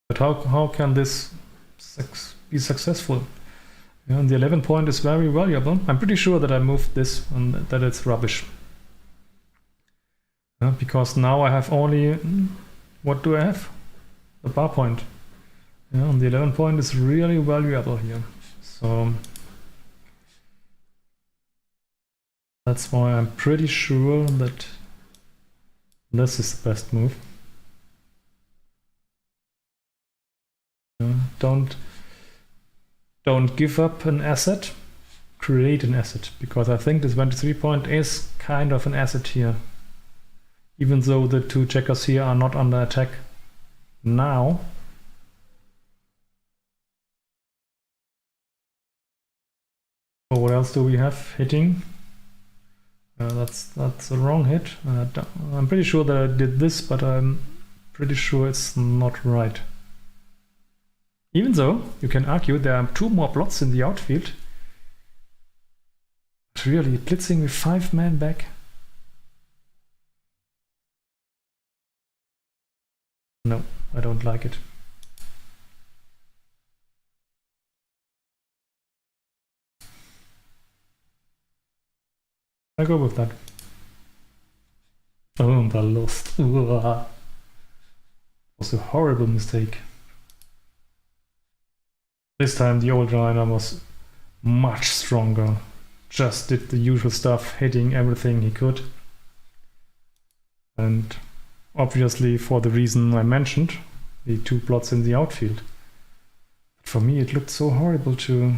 But how can this be successful? Yeah, and the 11 point is very valuable. I'm pretty sure that I moved this and that it's rubbish. Yeah, because now I have only, what do I have? The bar point. Yeah, and the 11 point is really valuable here. So that's why I'm pretty sure that this is the best move. Yeah, don't give up an asset, create an asset, because I think this 23 point is kind of an asset here, even though the 2 checkers here are not under attack now. So what else do we have hitting? That's a wrong hit. I'm pretty sure that I did this, but I'm pretty sure it's not right. Even though you can argue there are 2 more plots in the outfield. But really, blitzing with 5 men back. No, I don't like it. I go with that. Oh, I lost. It was a horrible mistake. This time the old Rainer was much stronger. Just did the usual stuff, hitting everything he could. And obviously for the reason I mentioned, the 2 plots in the outfield. But for me it looked so horrible to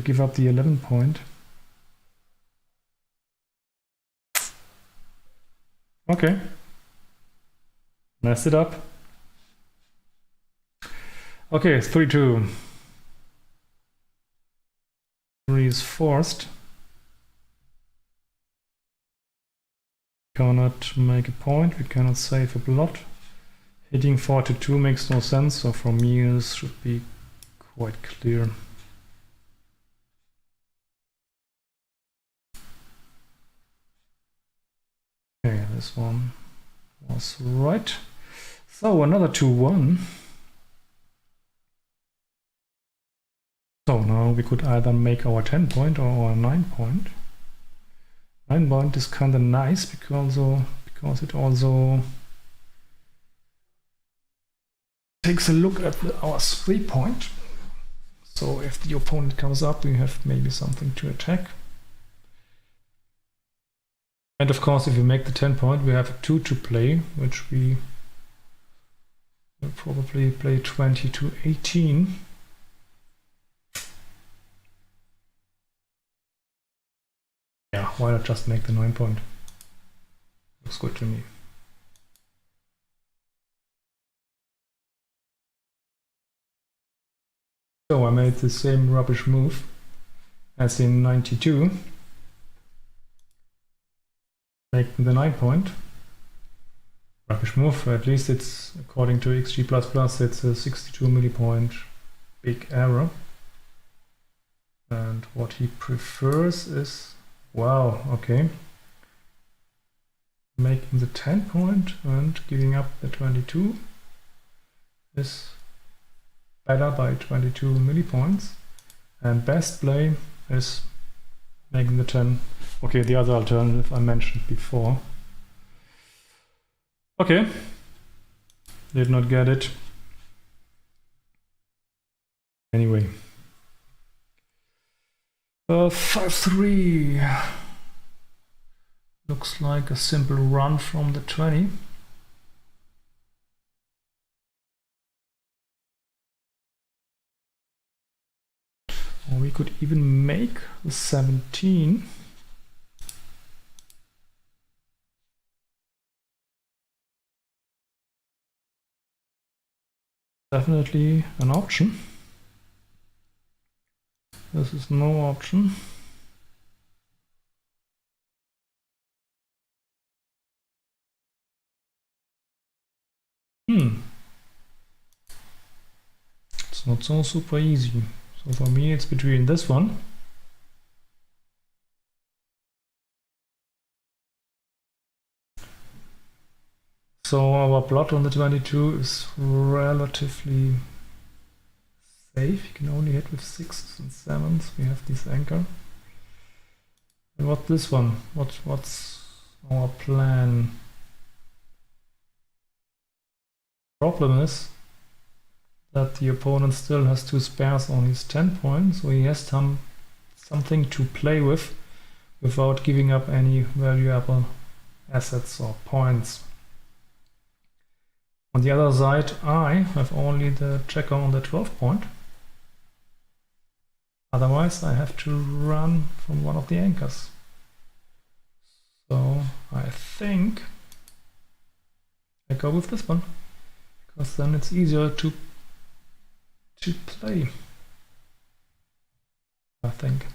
give up the 11 point. Okay. Messed it up. Okay, 3-2. 3 is forced. Cannot make a point, we cannot save a blot. Hitting 4-2 makes no sense, so for me this should be quite clear. Okay, this one was right. So another 2-1. So now we could either make our 10 point or our 9 point. 9 point is kind of nice because it also takes a look at our 3 point. So if the opponent comes up, we have maybe something to attack. And of course, if we make the 10 point, we have a 2 to play, which we will probably play 20-18. Yeah, why not just make the 9 point? Looks good to me. So I made the same rubbish move as in 92. Making the 9 point. Rubbish move, at least it's according to XG++, it's a 62 millipoint big error. And what he prefers is, wow, okay, making the 10 point and giving up the 22 is better by 22 millipoints. And best play is making the 10. Okay, the other alternative I mentioned before. Okay, did not get it. Anyway. 5-3. Looks like a simple run from the 20. Or we could even make the 17. Definitely an option. This is no option. It's not so super easy. So for me it's between this one so our plot on the 22 is relatively safe. You can only hit with 6s and 7s. We have this anchor. And what this one? What's our plan? Problem is that the opponent still has 2 spares on his 10 points, so he has something to play with without giving up any valuable assets or points. On the other side, I have only the checker on the 12 point. Otherwise, I have to run from one of the anchors. So I think I go with this one, because then it's easier to play, I think.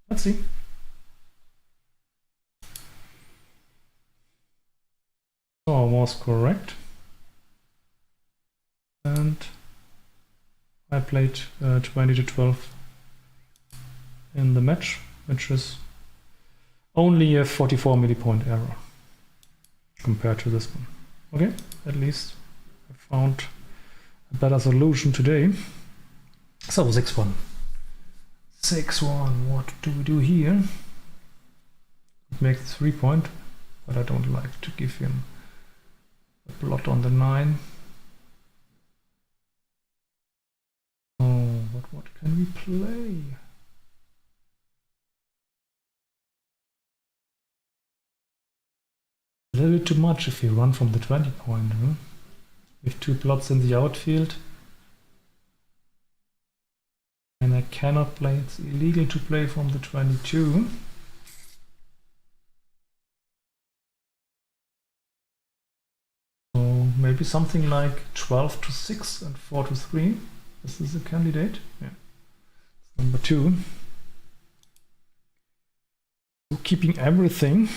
Let's see. So I was correct, and I played 20 to 12 in the match, which is only a 44 millipoint error compared to this one. Okay, at least I found a better solution today. So 6-1. 6-1, what do we do here? It makes 3 point, but I don't like to give him a blot on the 9. Oh, but what can we play? A little bit too much if we run from the 20 point. With 2 plots in the outfield. And I cannot play, it's illegal to play from the 22. So maybe something like 12 to 6 and 4 to 3. This is a candidate. Yeah. It's number 2. So keeping everything.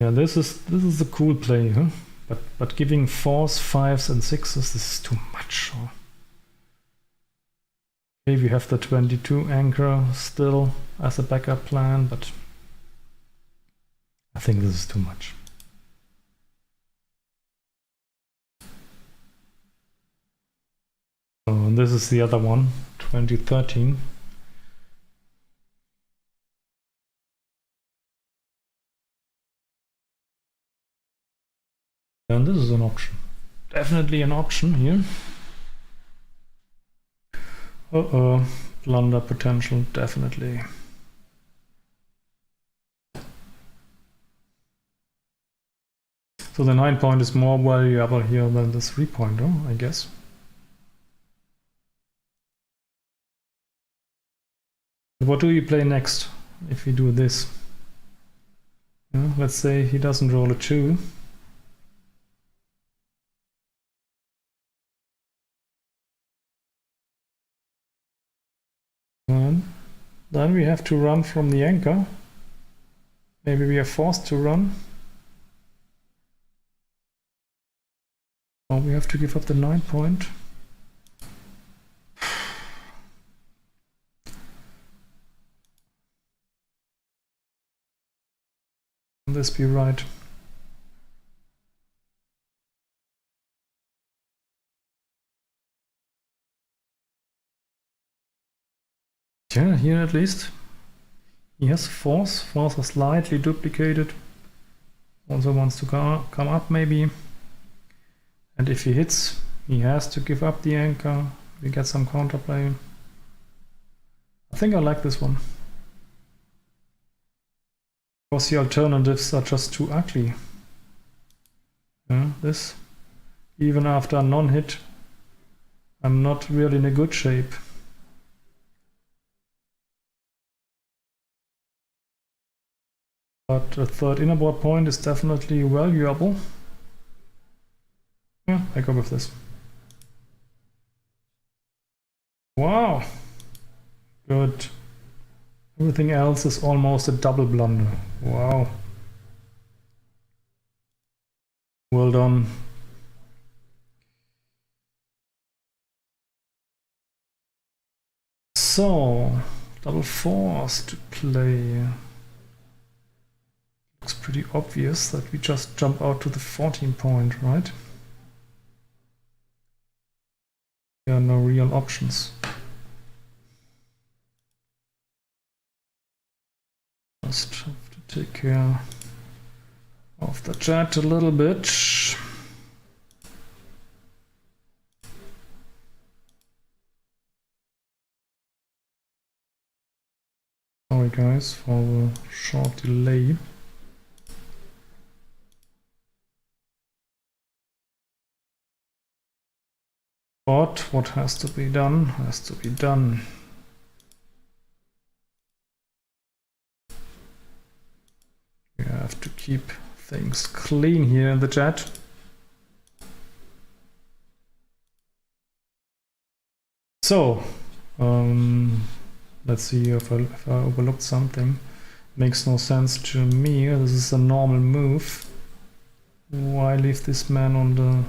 Yeah, this is a cool play, huh? But giving 4s, 5s, and 6s, this is too much. Okay, we have the 22 anchor still as a backup plan, but I think this is too much. So and this is the other one, 2013. And this is an option. Definitely an option here. Blunder potential, definitely. So the 9 point is more valuable here than the 3 pointer, I guess. What do you play next if we do this? Yeah, let's say he doesn't roll a 2. And then we have to run from the anchor. Maybe we are forced to run. Or we have to give up the 9 point. Can this be right? Yeah, here at least he has force. Force is slightly duplicated. Also wants to come up maybe. And if he hits, he has to give up the anchor. We get some counterplay. I think I like this one. Because the alternatives are just too ugly. Yeah, this. Even after a non-hit, I'm not really in a good shape. But a third inner board point is definitely valuable. Yeah, I go with this. Wow. Good. Everything else is almost a double blunder. Wow. Well done. So, double fours to play. Looks pretty obvious that we just jump out to the 14 point, right? There are no real options. Just have to take care of the chat a little bit. Sorry guys for the short delay. But what has to be done has to be done. We have to keep things clean here in the chat. So, let's see if I overlooked something. Makes no sense to me. This is a normal move. Why leave this man on the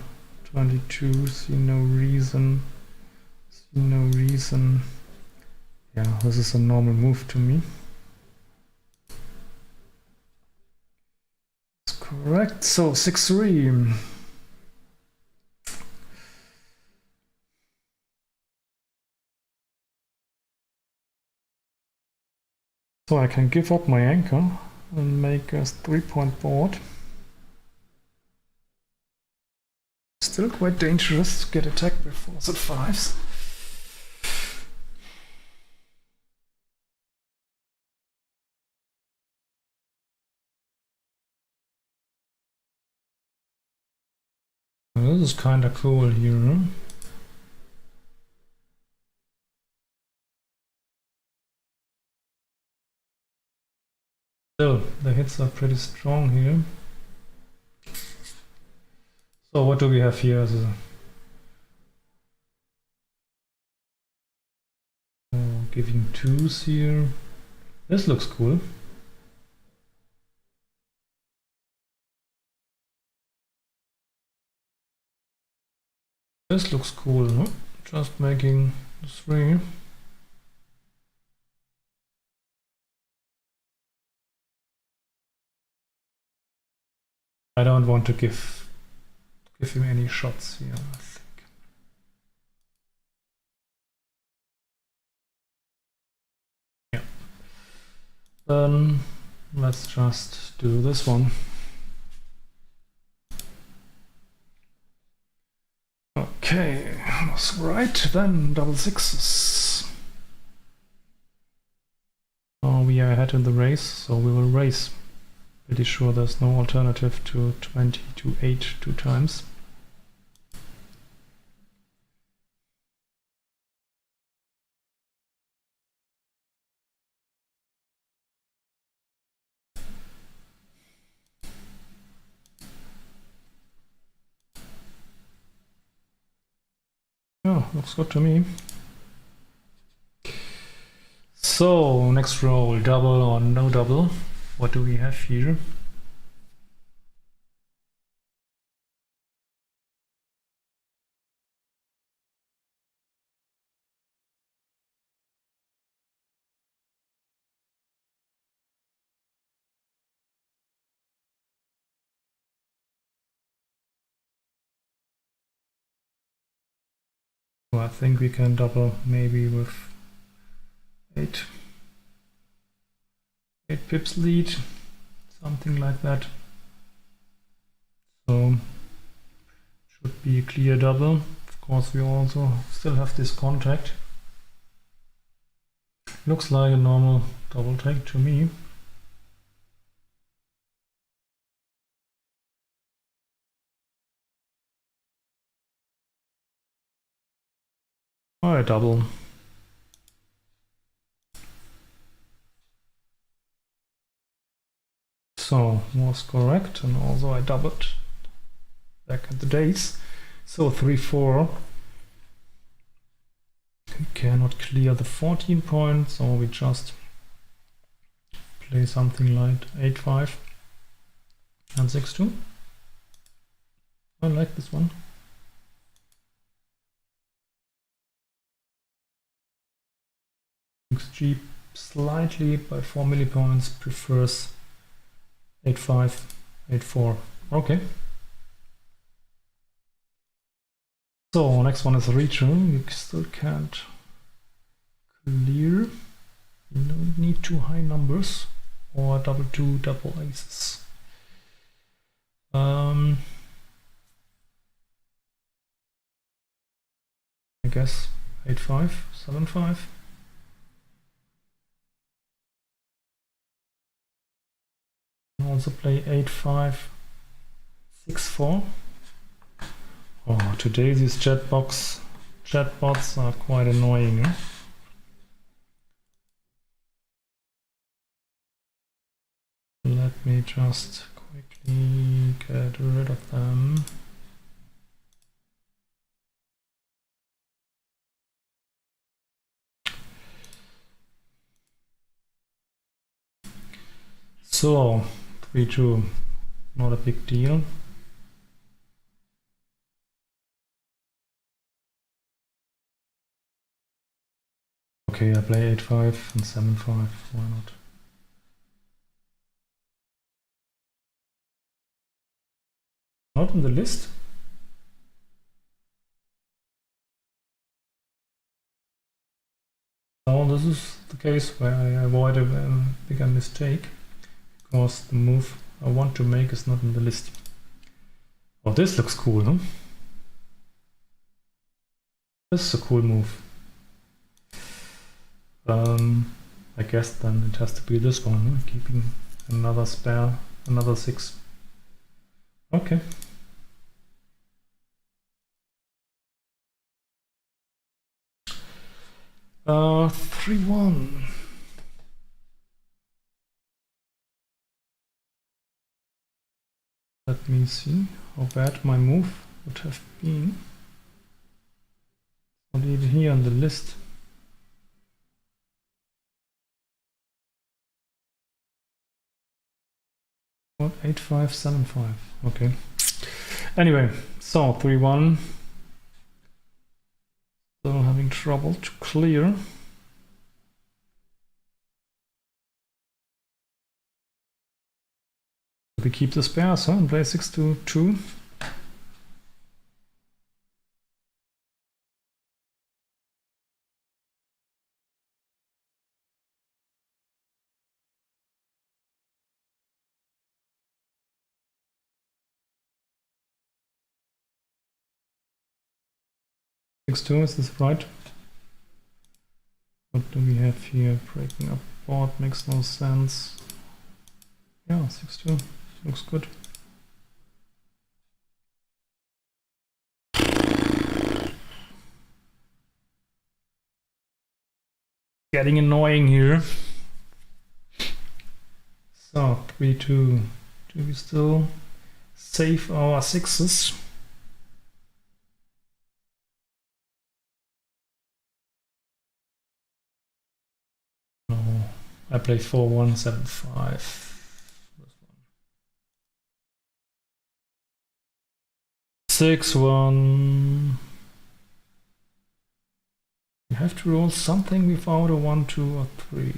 22? See no reason. See no reason. Yeah, this is a normal move to me. That's correct. So 6-3. So I can give up my anchor and make a 3-point board. Still quite dangerous to get attacked with 4s and 5s. Well, this is kind of cool here. Still, the hits are pretty strong here. So what do we have here? Giving 2s here. This looks cool. This looks cool, huh? Just making 3. I don't want to give him any shots here, I think. Yeah. Then let's just do this one. Okay, was right. Then double 6s. Oh, we are ahead in the race, so we will race. Pretty sure there's no alternative to 20 to 8 2 times. Oh, looks good to me. So, next roll, double or no double. What do we have here? Well, I think we can double maybe with 8 pips lead, something like that. So should be a clear double. Of course, we also still have this contact. Looks like a normal double take to me. Or a double. So was correct, and also I doubled back at the days. So 3-4. We cannot clear the 14 points, so we just play something like 8-5 and 6-2. I like this one. XG slightly by 4 millipoints, prefers 8-5, 8-4. Okay. So next one is a return. You still can't clear. You don't need too high numbers or double two, double aces. I guess 8-5, 7-5. Also play 8-5, 6-4. Oh, today these chatbots are quite annoying. Eh? Let me just quickly get rid of them. So 3-2, not a big deal. Okay, I play 8-5 and 7-5, why not? Not on the list? No, this is the case where I avoid a bigger mistake, because the move I want to make is not on the list. Oh, this looks cool, huh? This is a cool move. I guess then it has to be this one, huh? Keeping another spare, another 6. Okay. Uh, 3-1. Let me see how bad my move would have been. Not even here on the list. What? 8-5, 7-5. Okay. Anyway, so 3-1. Still having trouble to clear. We keep the spares, huh? And play 6-2. Is this right? What do we have here? Breaking up board makes no sense. Yeah, 6-2 looks good. Getting annoying here. So 3-2. Do we still save our 6s? I play 4-1, 7-5. This one. 6-1. You have to roll something without a 1, 2, or 3.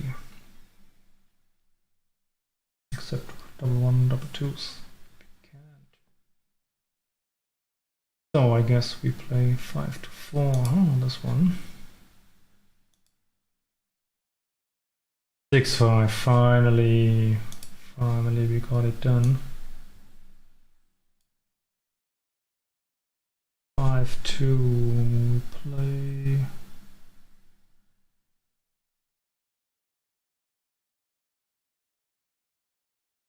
Except double 1, double 2s. We can't. So I guess we play 5-4 on this one. 6-5, finally we got it done. 5-2. Play.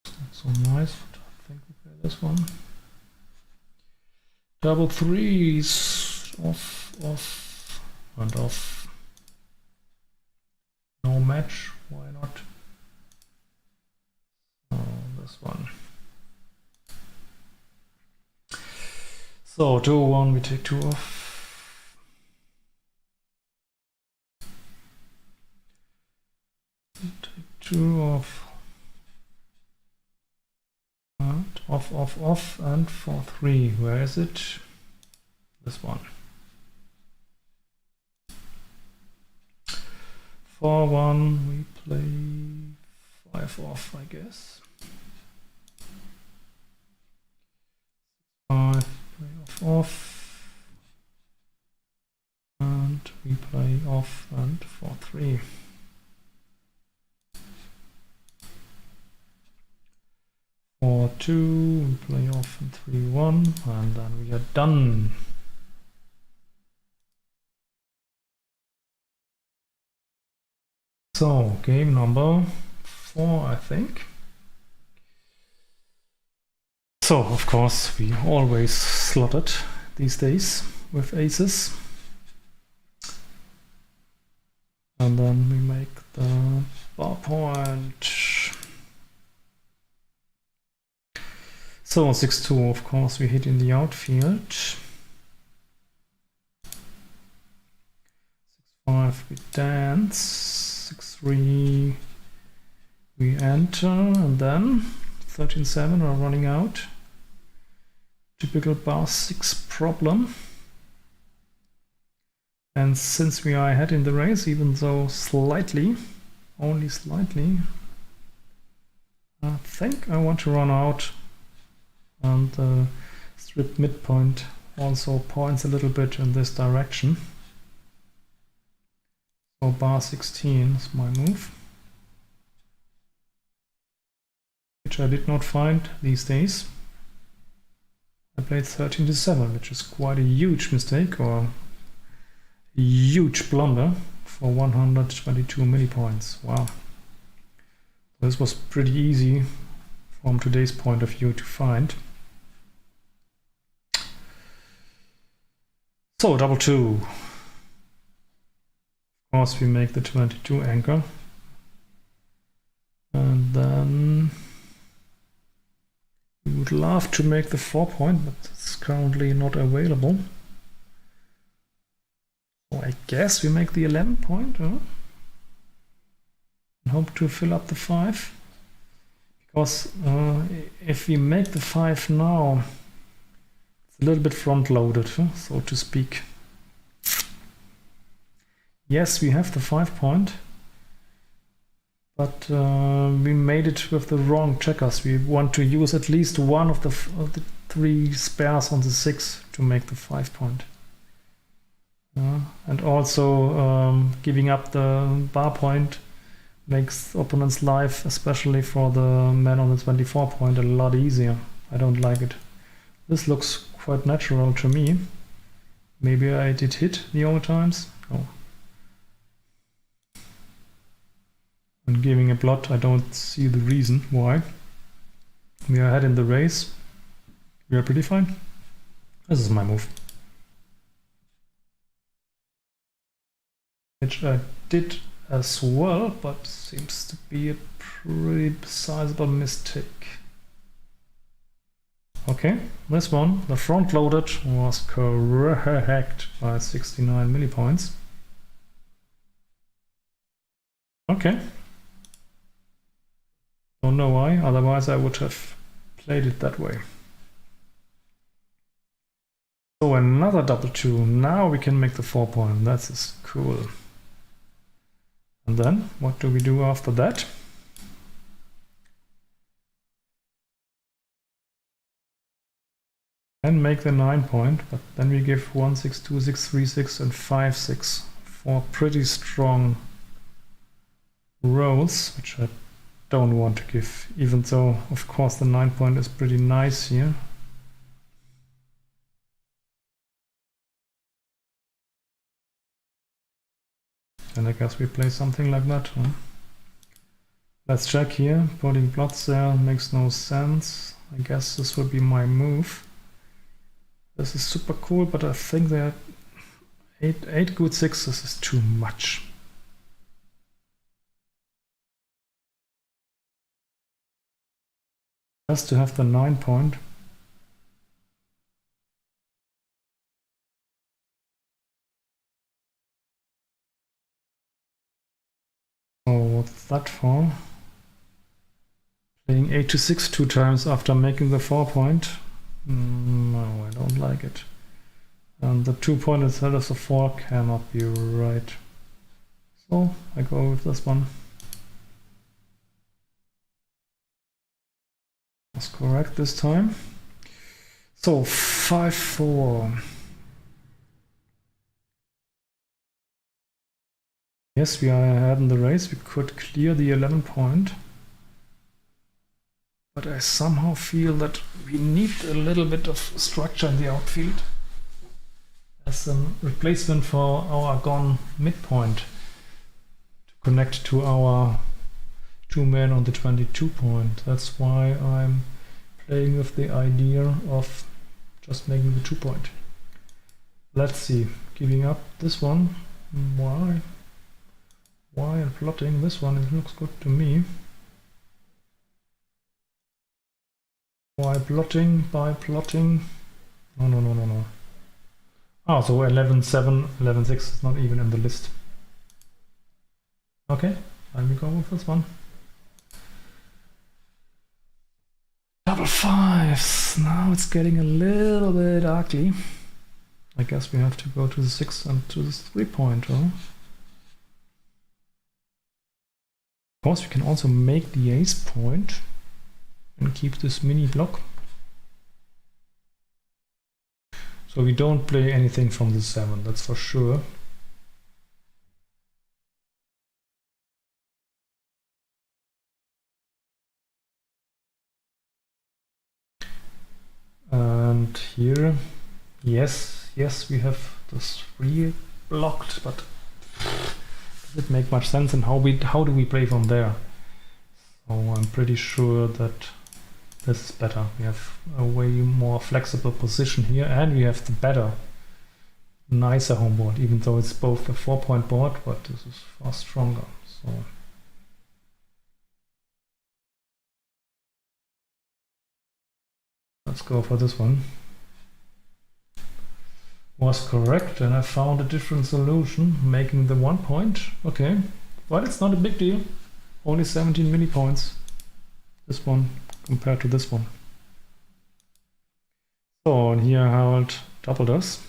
It's not so nice, but I think we play this one. Double threes. Off, off, and off. No match. Why not? Oh, this one. So 2-1, we take 2 off. Take 2 off. And off, off, off, and 4-3. Where is it? This one. 4-1, we play 5 off, I guess. 5. Play off, off, and we play off and 4-3. For 2, we play off and 3-1, and then we are done. So game number 4, I think. So, of course, we always slot it these days with aces. And then we make the bar point. So, 6-2, of course, we hit in the outfield. 6-5, we dance. 6-3, we enter. And then 13-7, we're running out. Typical bar 6 problem. And since we are ahead in the race, even though slightly, only slightly, I think I want to run out, and strip midpoint also points a little bit in this direction. So bar 16 is my move, which I did not find these days. I played 13-7, which is quite a huge mistake, or a huge blunder for 122 millipoints. Wow. This was pretty easy from today's point of view to find. So, double 2. Of course, we make the 22 anchor. And then we would love to make the 4 point, but it's currently not available. So I guess we make the 11 point, and hope to fill up the 5. Because if we make the 5 now, it's a little bit front loaded, so to speak. Yes, we have the 5 point. But we made it with the wrong checkers. We want to use at least one of the 3 spares on the 6 to make the 5 point. And also giving up the bar point makes opponent's life, especially for the man on the 24 point, a lot easier. I don't like it. This looks quite natural to me. Maybe I did hit the overtimes. Oh. When giving a blot, I don't see the reason why. We are ahead in the race. We are pretty fine. This is my move. Which I did as well, but seems to be a pretty sizable mistake. Okay, this one, the front loaded, was correct by 69 millipoints. Okay. Don't know why, otherwise I would have played it that way. So another double 2. Now we can make the 4 point. That is cool. And then what do we do after that? And make the 9 point, but then we give 1, 6, 2, 6, 3, 6, and 5, 6 for pretty strong rolls, which I don't want to give, even though of course the 9 point is pretty nice here. Then I guess we play something like that. Huh? Let's check here. Putting plots there makes no sense. I guess this would be my move. This is super cool, but I think that eight good sixes is too much. Has to have the 9 point. So what's that for? Playing 8 to 6 2 times after making the 4 point. No, I don't like it. And the 2 point instead of the 4 cannot be right. So I go with this one. That's correct this time. So 5-4. Yes, we are ahead in the race. We could clear the 11 point. But I somehow feel that we need a little bit of structure in the outfield as a replacement for our gone midpoint to connect to our 2 men on the 22 point. That's why I'm playing with the idea of just making the 2 point. Let's see, giving up this one. Why and plotting this one? It looks good to me. Why plotting? By plotting? No. Oh, so 11-7, 11-6 is not even in the list. Okay, let me go with this one. Double fives. Now it's getting a little bit ugly. I guess we have to go to the 6 and to the 3 point. Of course, we can also make the ace point and keep this mini block. So we don't play anything from the 7, that's for sure. And here, yes, we have this 3 blocked, but does it make much sense? And how do we play from there? So I'm pretty sure that this is better. We have a way more flexible position here, and we have the better, nicer home board, even though it's both a 4-point board, but this is far stronger. So let's go for this one. Was correct, and I found a different solution, making the 1 point. Okay, but it's not a big deal. Only 17 mini points. This one compared to this one. So, and here Harald doubled us.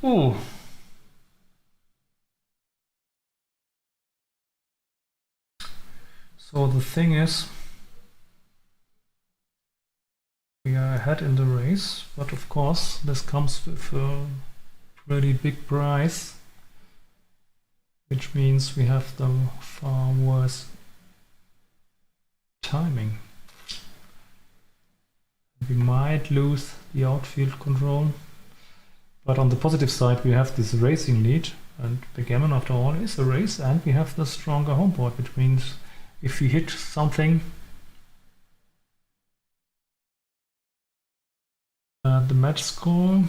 Ooh. So the thing is, we are ahead in the race, but of course this comes with a pretty big price, which means we have the far worse timing. We might lose the outfield control, but on the positive side we have this racing lead, and Backgammon after all is a race, and we have the stronger home board, which means if we hit something, the match score,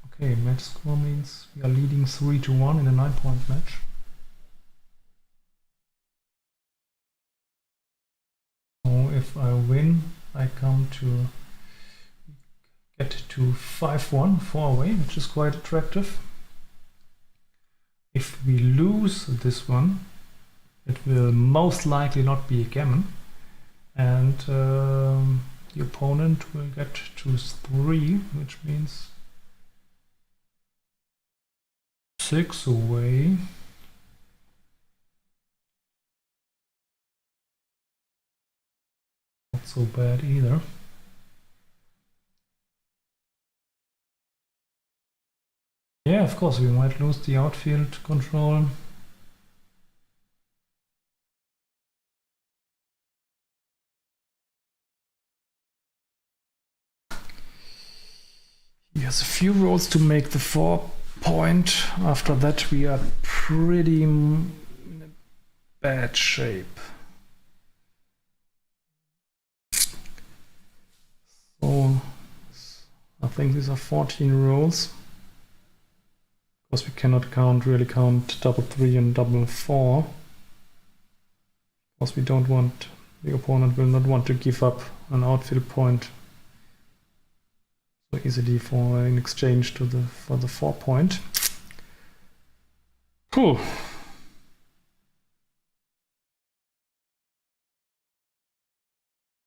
okay, match score means we are leading 3-1 in a 9-point match. So if I win, I come to get to 5-1, 4 away, which is quite attractive. If we lose this one, it will most likely not be a gammon, and the opponent will get to 3, which means 6 away. Not so bad either. Yeah, of course, we might lose the outfield control. has a few rolls to make the 4 point. After that, we are pretty in a bad shape. So I think these are 14 rolls. Because we cannot really count double 3 and double 4. Because we don't want, the opponent will not want to give up an outfield point so easily for in exchange for the 4 point. Cool.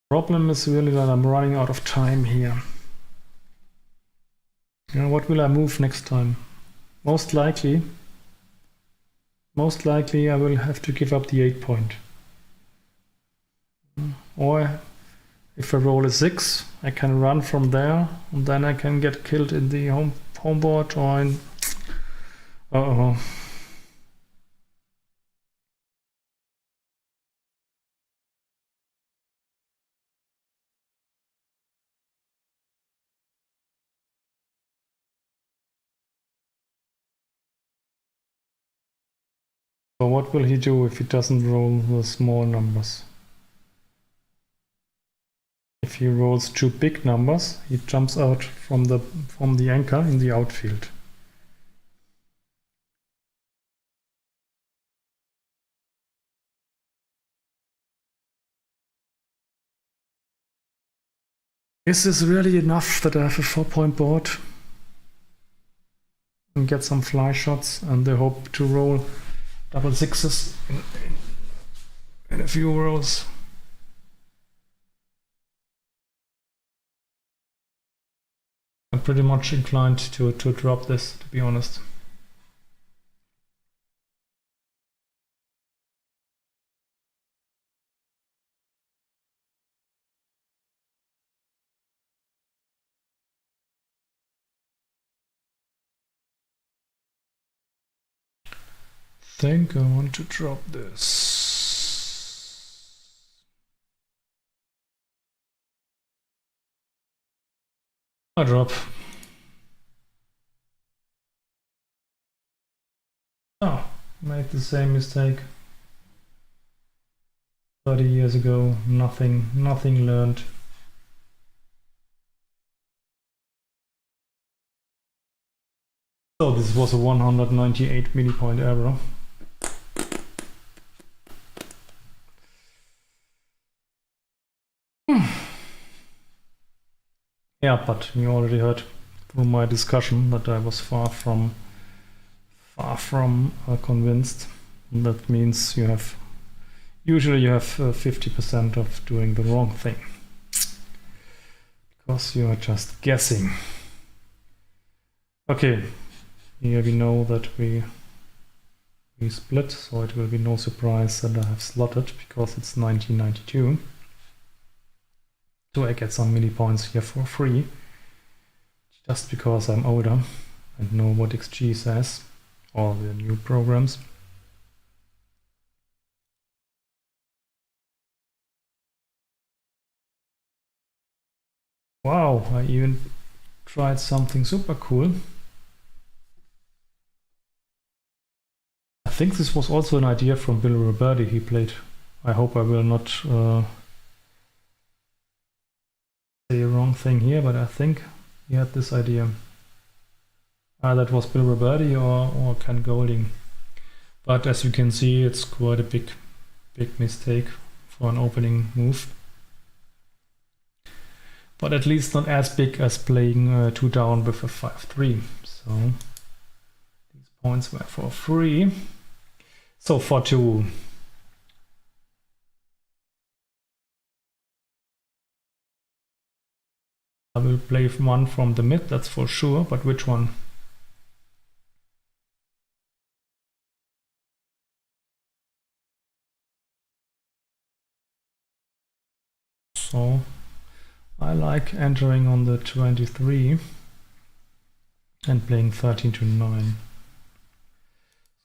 Problem is really that I'm running out of time here. Now, what will I move next time? Most likely I will have to give up the 8 point. Or if I roll a 6, I can run from there, and then I can get killed in the home board or in... Uh-oh. So what will he do if he doesn't roll the small numbers? If he rolls 2 big numbers, he jumps out from the anchor in the outfield. Is this really enough that I have a 4-point board and get some fly shots and they hope to roll double 6s in a few rolls? I'm pretty much inclined to drop this, to be honest. I think I want to drop this. I drop. Oh, made the same mistake 30 years ago. Nothing learned. So this was a 198 millipoint error. Yeah, but you already heard through my discussion that I was far from convinced. And that means usually you have 50% of doing the wrong thing because you are just guessing. Okay, here we know that we split, so it will be no surprise that I have slotted because it's 1992. So I get some milli points here for free, just because I'm older and know what XG says, all the new programs. Wow, I even tried something super cool. I think this was also an idea from Bill Roberti he played. I hope I will not say a wrong thing here, but I think he had this idea. That was Bill Roberti or Ken Golding. But as you can see, it's quite a big mistake for an opening move. But at least not as big as playing 2 down with a 5-3. So these points were for free. So for 2. I will play one from the mid, that's for sure, but which one? So I like entering on the 23 and playing 13 to 9.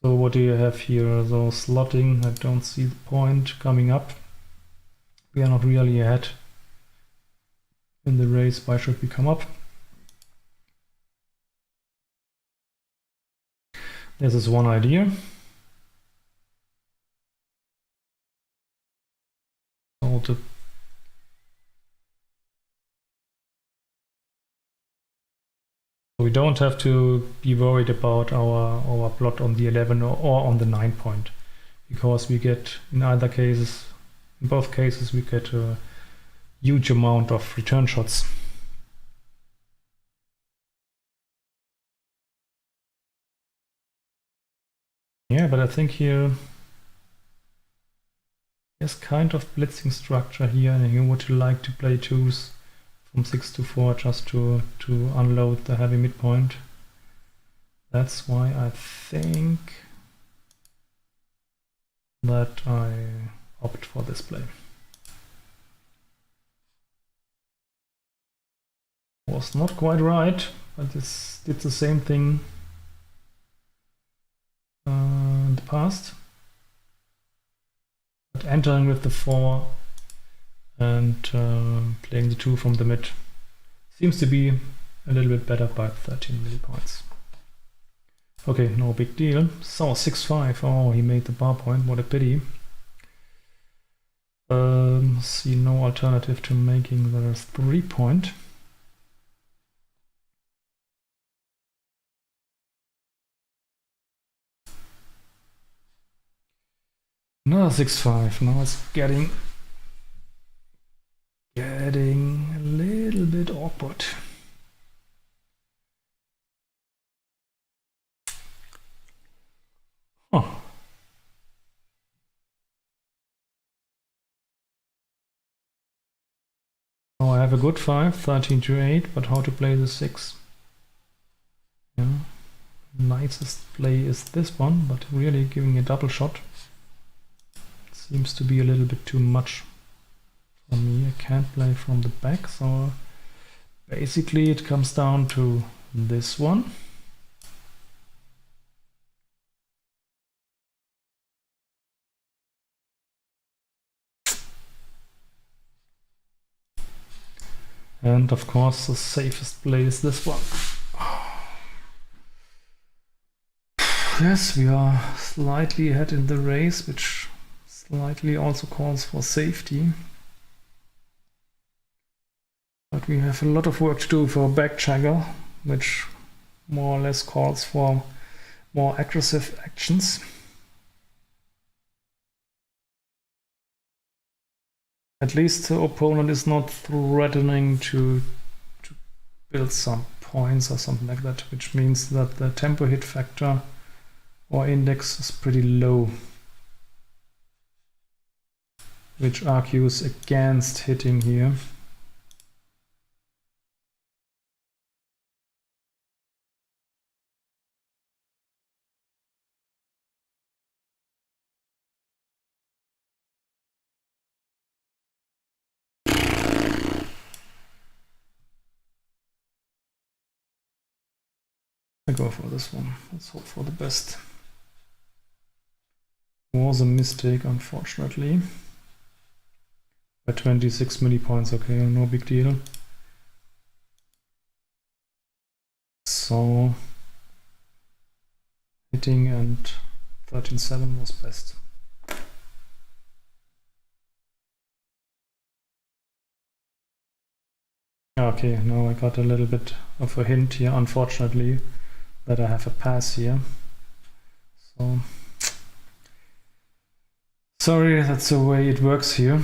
So what do you have here? So slotting, I don't see the point coming up. We are not really ahead in the race. Why should we come up? This is one idea. So we don't have to be worried about our plot on the 11 or on the 9 point, because we get, in both cases, we get a huge amount of return shots. Yeah, but I think here there's kind of blitzing structure here, and you would like to play twos from 6 to 4 just to unload the heavy midpoint. That's why I think that I opt for this play. Was not quite right, but this did the same thing in the past. But entering with the 4 and playing the 2 from the mid seems to be a little bit better by 13 millipoints. Okay, no big deal. So 6-5. Oh, he made the bar point. What a pity. See no alternative to making the 3 point. Another 6-5. Now it's getting a little bit awkward. Oh. Oh, I have a good 5, 13 to 8, but how to play the 6? Yeah. Nicest play is this one, but really giving a double shot seems to be a little bit too much for me. I can't play from the back, so basically it comes down to this one. And of course the safest play is this one. Yes, we are slightly ahead in the race, which slightly also calls for safety. But we have a lot of work to do for back checker, which more or less calls for more aggressive actions. At least the opponent is not threatening to build some points or something like that, which means that the tempo hit factor or index is pretty low, which argues against hitting here. I go for this one. Let's hope for the best. Was a mistake, unfortunately. By 26 millipoints, okay, no big deal. So hitting and 13-7 was best. Okay, now I got a little bit of a hint here, unfortunately, that I have a pass here. So sorry, that's the way it works here.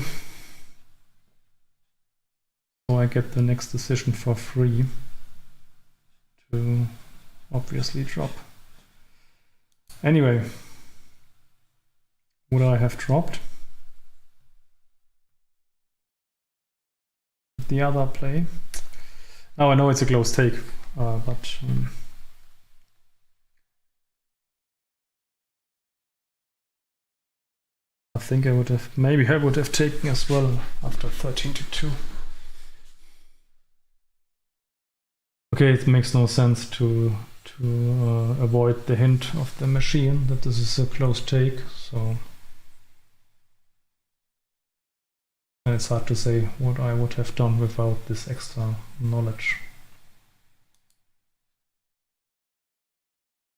So I get the next decision for free to obviously drop. Anyway, would I have dropped the other play? Now I know it's a close take, but I think I would have, maybe I would have taken as well after 13-2. Okay, it makes no sense to avoid the hint of the machine that this is a close take, so and it's hard to say what I would have done without this extra knowledge.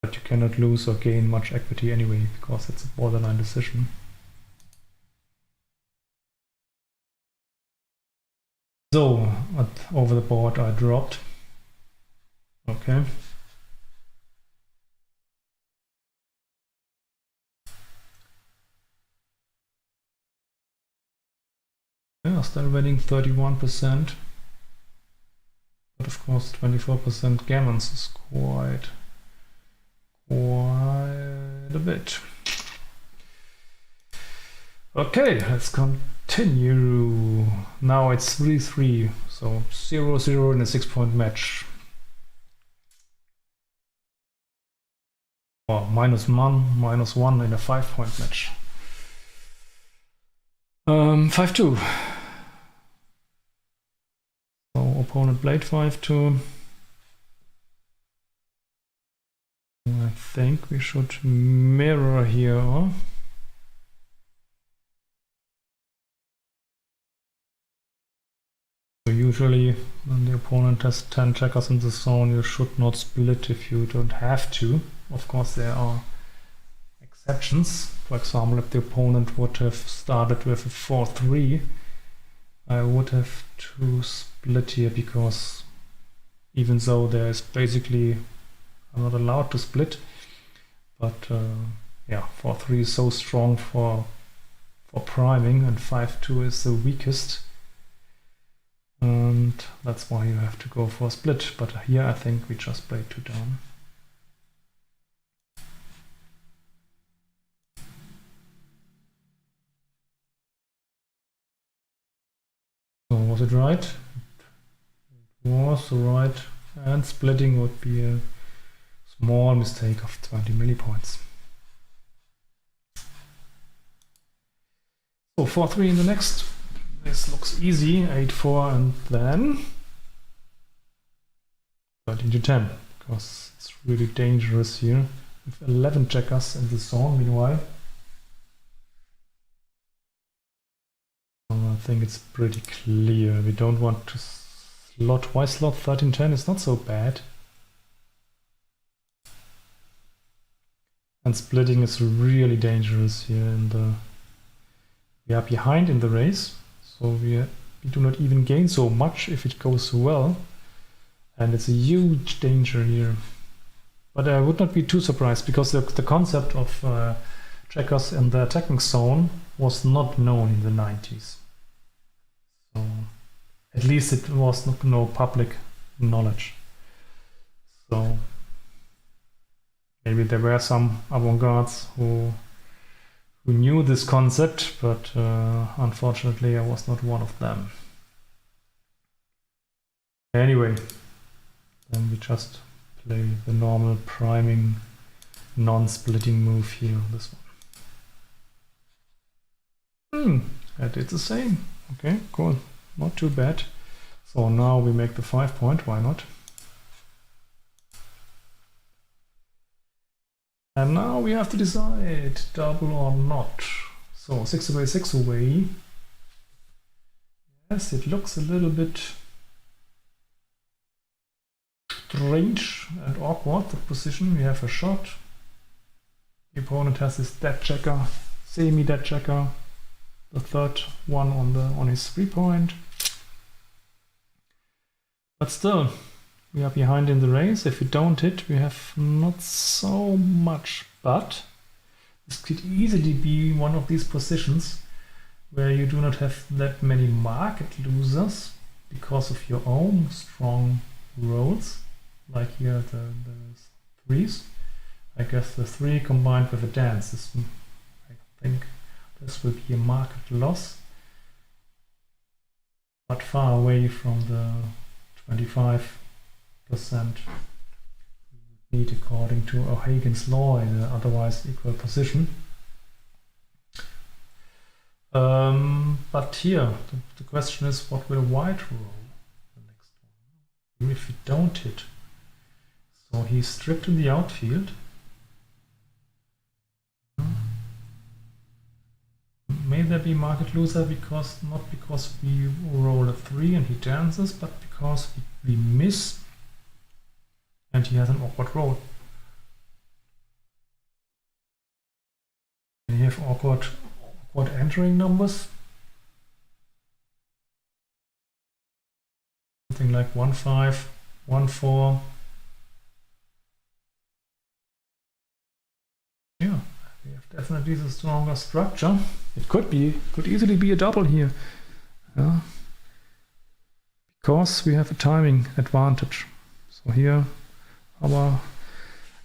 But you cannot lose or gain much equity anyway, because it's a borderline decision. So, over the board I dropped. Okay. Yeah, still winning 31%. But of course 24% gammons is quite a bit. Okay, let's continue. Now it's 3-3, so 0-0 in a 6-point match. Or -1 in a 5-point match. 5-2. So opponent played 5-2. I think we should mirror here. Huh? So usually when the opponent has 10 checkers in the zone, you should not split if you don't have to. Of course there are exceptions. For example, if the opponent would have started with a 4-3, I would have to split here, because even though there's basically, I'm not allowed to split, but yeah, 4-3 is so strong for priming, and 5-2 is the weakest, and that's why you have to go for a split. But here I think we just played 2 down. So was it right? It was right, and splitting would be a small mistake of 20 millipoints. So 4-3 in the next. This looks easy. 8-4, and then 13-10, because it's really dangerous here with 11 checkers in the zone. Meanwhile, I think it's pretty clear. We don't want to slot. Why slot 13-10? It's not so bad. And splitting is really dangerous here. We are behind in the race, so we do not even gain so much if it goes well. And it's a huge danger here. But I would not be too surprised, because the concept of checkers in the attacking zone was not known in the 90s. So at least it was no public knowledge. So maybe there were some avant-gardes who knew this concept, but unfortunately I was not one of them. Anyway, then we just play the normal priming non-splitting move here, this one. I did the same. Okay, cool. Not too bad. So now we make the 5-point, why not? And now we have to decide double or not. So 6 away, 6 away. Yes, it looks a little bit strange and awkward, the position. We have a shot. The opponent has his dead checker, semi-dead checker, the third one on his 3-point. But still, we are behind in the race. If we don't hit, we have not so much, but this could easily be one of these positions where you do not have that many market losers because of your own strong rolls, like here the 3s. I guess the 3 combined with a dance is, I think this will be a market loss, but far away from the 25% we need according to O'Hagan's law in an otherwise equal position. But here the question is, what will white roll the next one? Even if we don't hit. So he's stripped in the outfield. May there be market loser not because we roll a 3 and he dances, but because we miss and he has an awkward roll. And you have awkward entering numbers. Something like 1, 5, 1, 4. Yeah, we have definitely the stronger structure. It could easily be a double here. Yeah. Because we have a timing advantage. So here,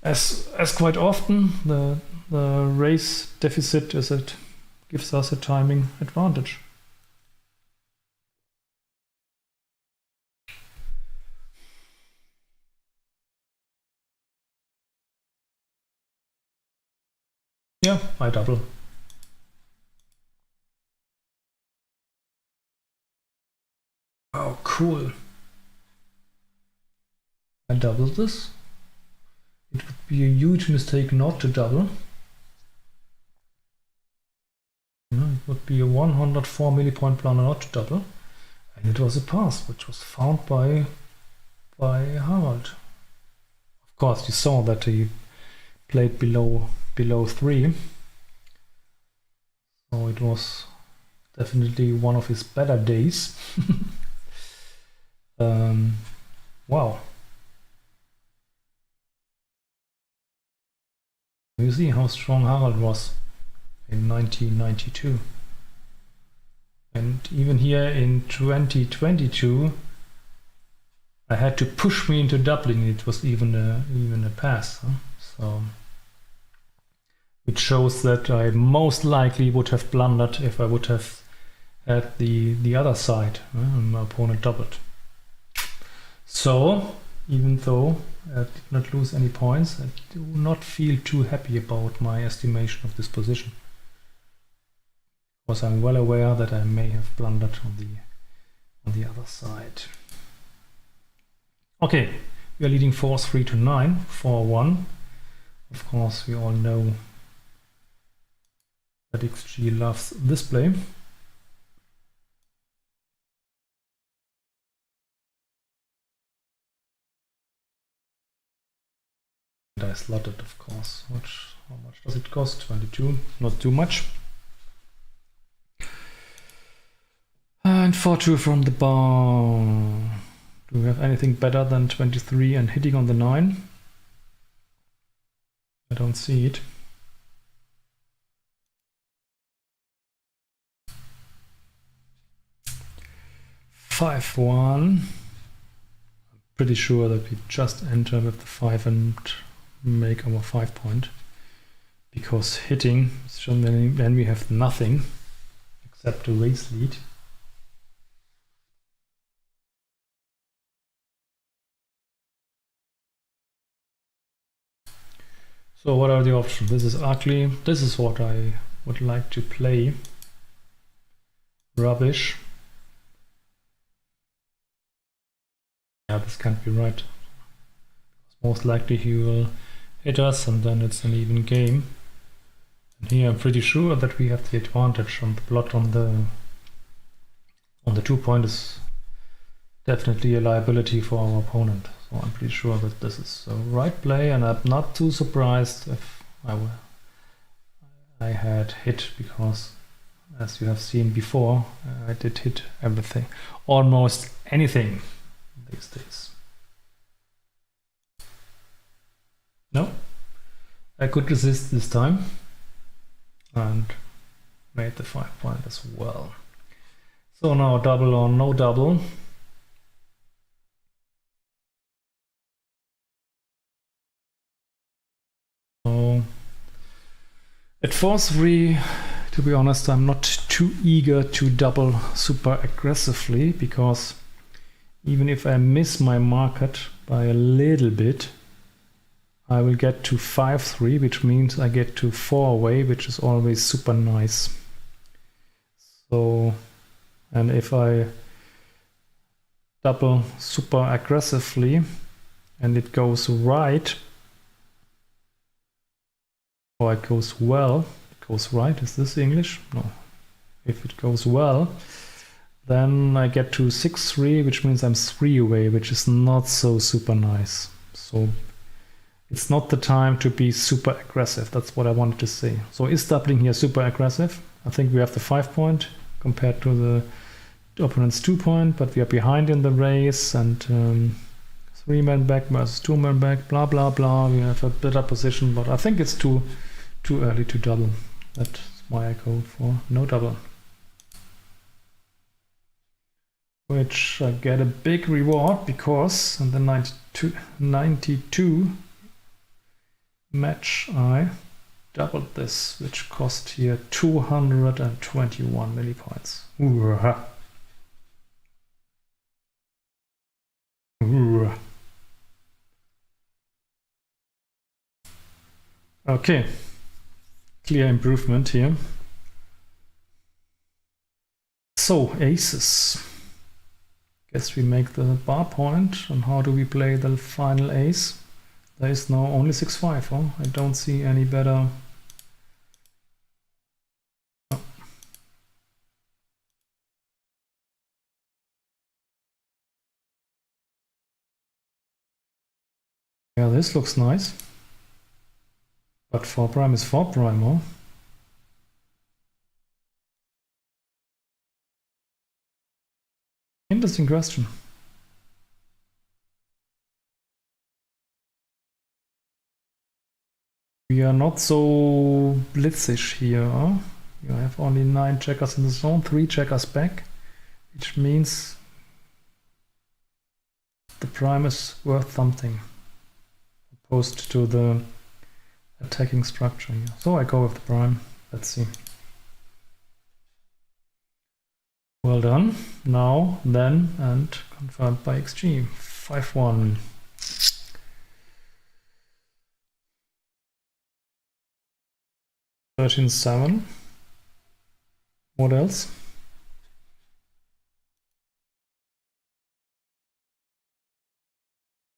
as quite often, the race deficit gives us a timing advantage. Yeah, I double. Oh, cool. I double this. It would be a huge mistake not to double. Yeah, it would be a 104 millipoint blunder not to double. And it was a pass, which was found by Harald. Of course, you saw that he played below 3. So it was definitely one of his better days. Wow. You see how strong Harald was in 1992. And even here in 2022, I had to push me into doubling. It was even a pass. Huh? So it shows that I most likely would have blundered if I would have had the other side and my opponent doubled. So even though I did not lose any points, I do not feel too happy about my estimation of this position, because I'm well aware that I may have blundered on the other side. Okay, we are leading 4-3 to 9, 4-1. Of course, we all know that XG loves this play. And I slotted, of course. How much does it cost? 22, not too much. And 4-2 from the bar. Do we have anything better than 23 and hitting on the 9? I don't see it. $5-1. I'm pretty sure that we just enter with the 5 and make our 5 point, because hitting is shown when we have nothing except a race lead. So what are the options? This is ugly. This is what I would like to play. Rubbish. Yeah, this can't be right. Most likely he will hit us and then it's an even game. And here I'm pretty sure that we have the advantage, and the blot on the 2 point is definitely a liability for our opponent. So I'm pretty sure that this is the right play, and I'm not too surprised if I had hit, because as you have seen before, I did hit everything, almost anything these days. No, I could resist this time and made the 5 point as well. So now double or no double. So at 4-3, to be honest, I'm not too eager to double super aggressively, because even if I miss my market by a little bit, I will get to 5-3, which means I get to 4 away, which is always super nice. So, and if I double super aggressively and it goes right, or it goes well, it goes right, is this English? No. If it goes well, then I get to 6-3, which means I'm 3 away, which is not so super nice. So it's not the time to be super aggressive. That's what I wanted to say. So is doubling here super aggressive? I think we have the 5 point compared to the opponent's 2 point, but we are behind in the race, and 3 men back versus 2 men back, blah blah blah. We have a better position, but I think it's too early to double. That's why I go for no double. Which I get a big reward because in the 92 match I doubled this, which cost here 221 millipoints. Okay, clear improvement here. So aces. Guess we make the bar point. And how do we play the final ace? There is now only 6-5. Oh, I don't see any better. Oh. Yeah, this looks nice. But 4 prime is 4 prime, oh. Interesting question. We are not so blitzish here. Huh? You have only 9 checkers in the zone, 3 checkers back, which means the prime is worth something opposed to the attacking structure here. So I go with the prime. Let's see. Well done. Now, then, and confirmed by XG. 5-1. $13.7. What else?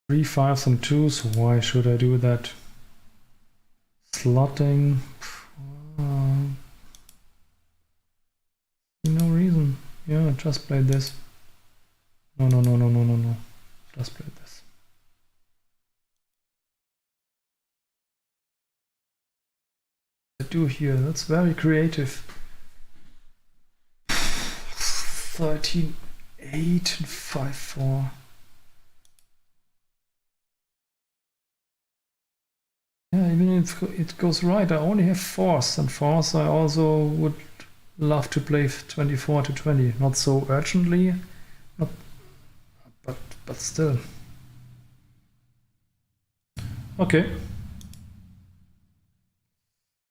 3 5s and 2s. Why should I do that? Slotting. No reason. Yeah, just play this. No. Just play this. I do here. That's very creative. 13, 8, and 5, 4. Yeah, even if it goes right, I only have 4s, and 4s I also would love to play 24 to 20. Not so urgently, but still. Okay.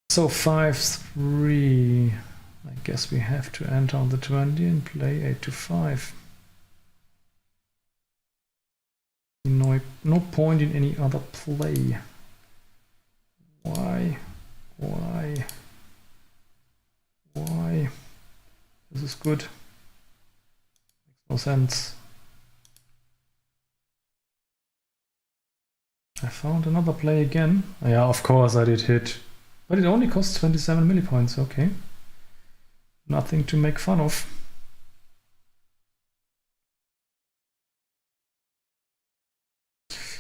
So 5-3. I guess we have to enter on the 20 and play 8 to 5. No point in any other play. Why? This is good. Makes no sense. I found another play again. Yeah, of course I did hit. But it only costs 27 millipoints, okay. Nothing to make fun of.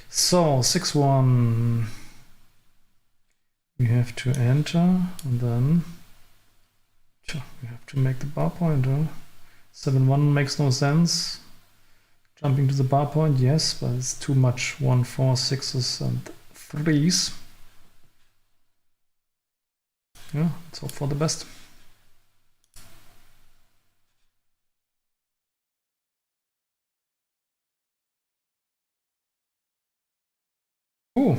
So, 6-1. We have to enter, and then we have to make the bar point. 7-1 makes no sense. Jumping to the bar point, yes, but it's too much. 1, 4, 6s, and 3s. Yeah, let's hope for the best. Oh,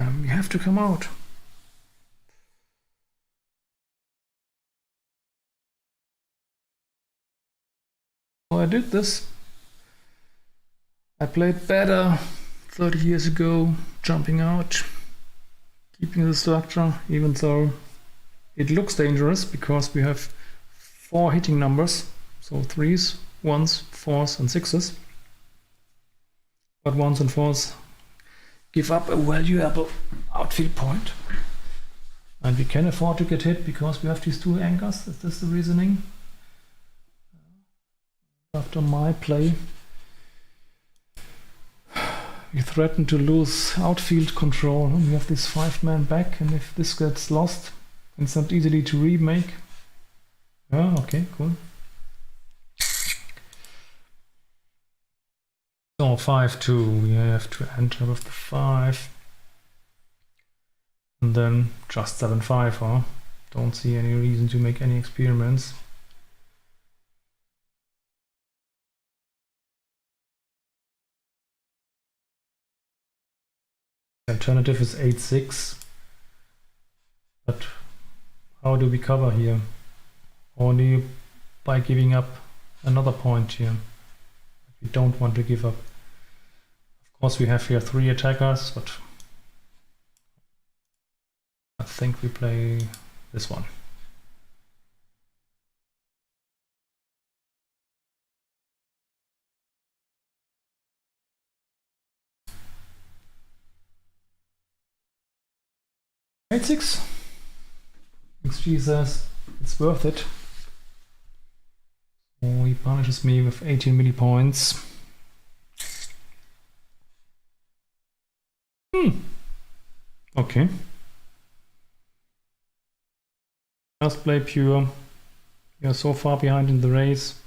you have to come out. So I did this. I played better 30 years ago, jumping out, keeping the structure, even though it looks dangerous because we have 4 hitting numbers, so 3s, 1s, 4s, and 6s. But 1s and 4s give up a valuable outfield point. And we can afford to get hit because we have these 2 anchors. Is this the reasoning? After my play, we threaten to lose outfield control. We have this 5-man back, and if this gets lost, it's not easily to remake. Oh, okay, cool. So 5-2, we have to enter with the 5. And then just 7-5, huh? Don't see any reason to make any experiments. The alternative is 8-6. But how do we cover here? Only by giving up another point here. We don't want to give up. Of course, we have here 3 attackers, but I think we play this one. Eight six. XG says it's worth it. So he punishes me with 18 millipoints. Okay. Just play pure. You're so far behind in the race,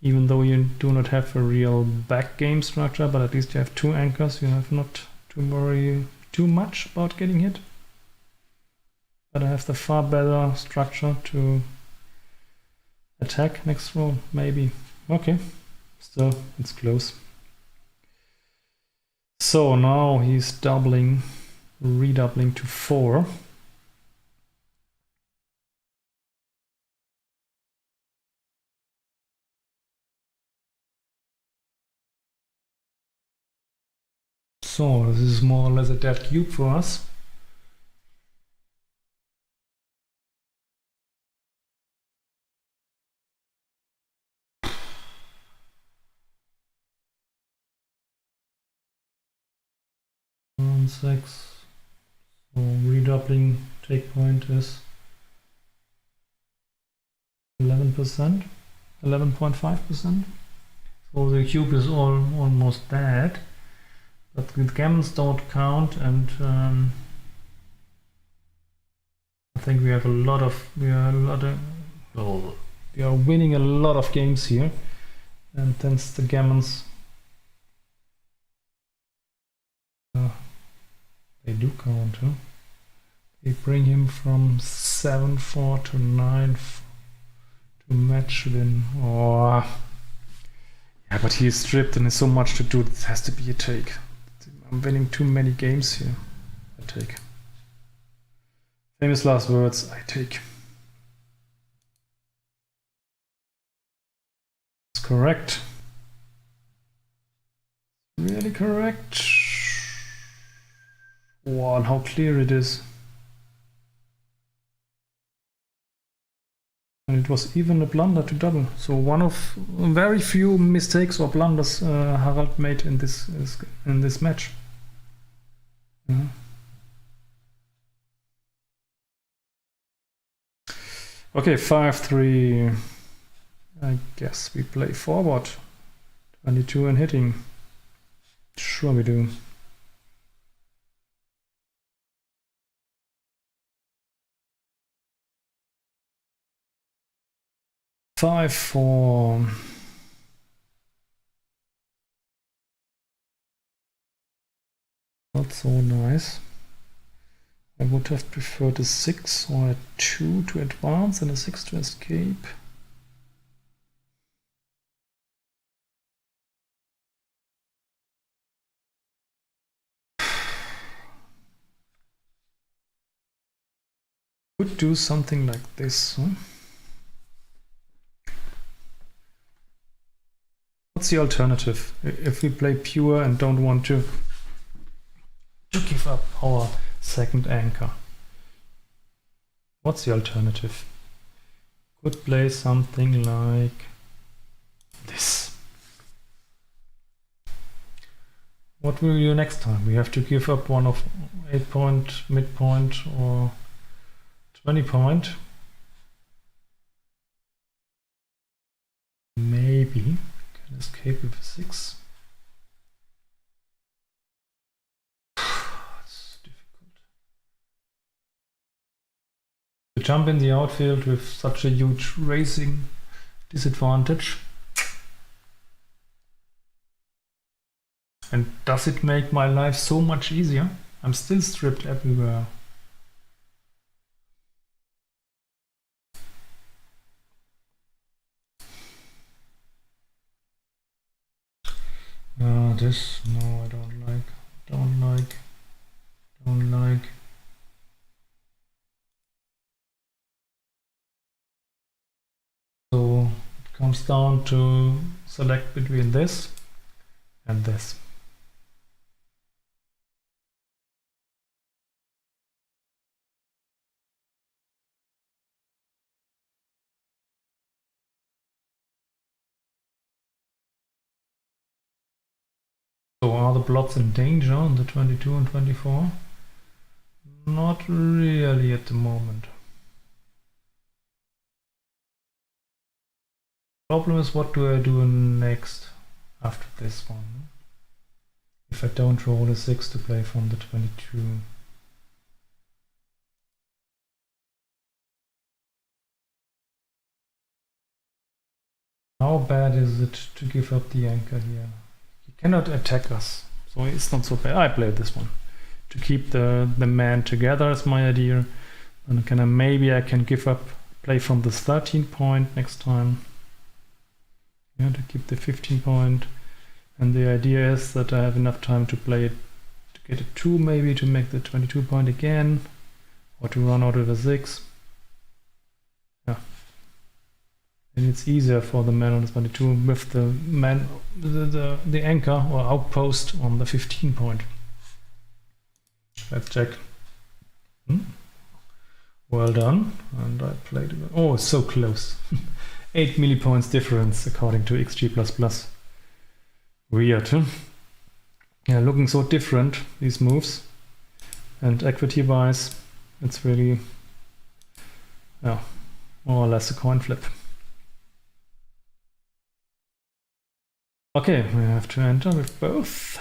even though you do not have a real back game structure, but at least you have 2 anchors. You have not to worry too much about getting hit. But I have the far better structure to attack next roll, maybe. Okay, still, it's close. So now he's redoubling to 4. So this is more or less a dead cube for us. Six. So redoubling take point is 11%, 11.5%. So the cube is almost dead, but the gammons don't count, and I think we are winning a lot of games here, and hence the gammons. They do count, huh? They bring him from 7-4 to 9 to match win. Oh, yeah, but he is stripped and there's so much to do. It has to be a take. I'm winning too many games here. I take. Famous last words. I take. It's correct. Really correct. Wow, and how clear it is. And it was even a blunder to double. So one of very few mistakes or blunders Harald made in this match. Yeah. Okay, 5-3. I guess we play forward. 22 and hitting. Sure we do. 5-4. Not so nice. I would have preferred a 6 or a 2 to advance and a 6 to escape. Could do something like this, huh? What's the alternative if we play pure and don't want to give up our second anchor? What's the alternative? Could play something like this. What will we do next time? We have to give up one of 8 point, midpoint, or 20 point. Maybe can escape with a 6. jump in the outfield with such a huge racing disadvantage. And does it make my life so much easier? I'm still stripped everywhere. This, no, I don't like, don't like, don't like. So it comes down to select between this and this. So are the plots in danger on the 22 and 24? Not really at the moment. Problem is, what do I do next after this one? If I don't roll a 6 to play from the 22. How bad is it to give up the anchor here? He cannot attack us, so it's not so bad. I played this one. To keep the man together is my idea. And maybe I can give up, play from the 13 point next time. Yeah, to keep the 15 point. And the idea is that I have enough time to play it, to get a 2 maybe, to make the 22 point again, or to run out of a 6. Yeah. And it's easier for the man on the 22 with the man, the anchor or outpost on the 15 point. Let's check. Well done. And I played it. Oh, it's so close. 8 millipoints difference according to XG++. Weird, huh? Yeah, looking so different, these moves. And equity-wise, it's really, yeah, more or less a coin flip. Okay, we have to enter with both.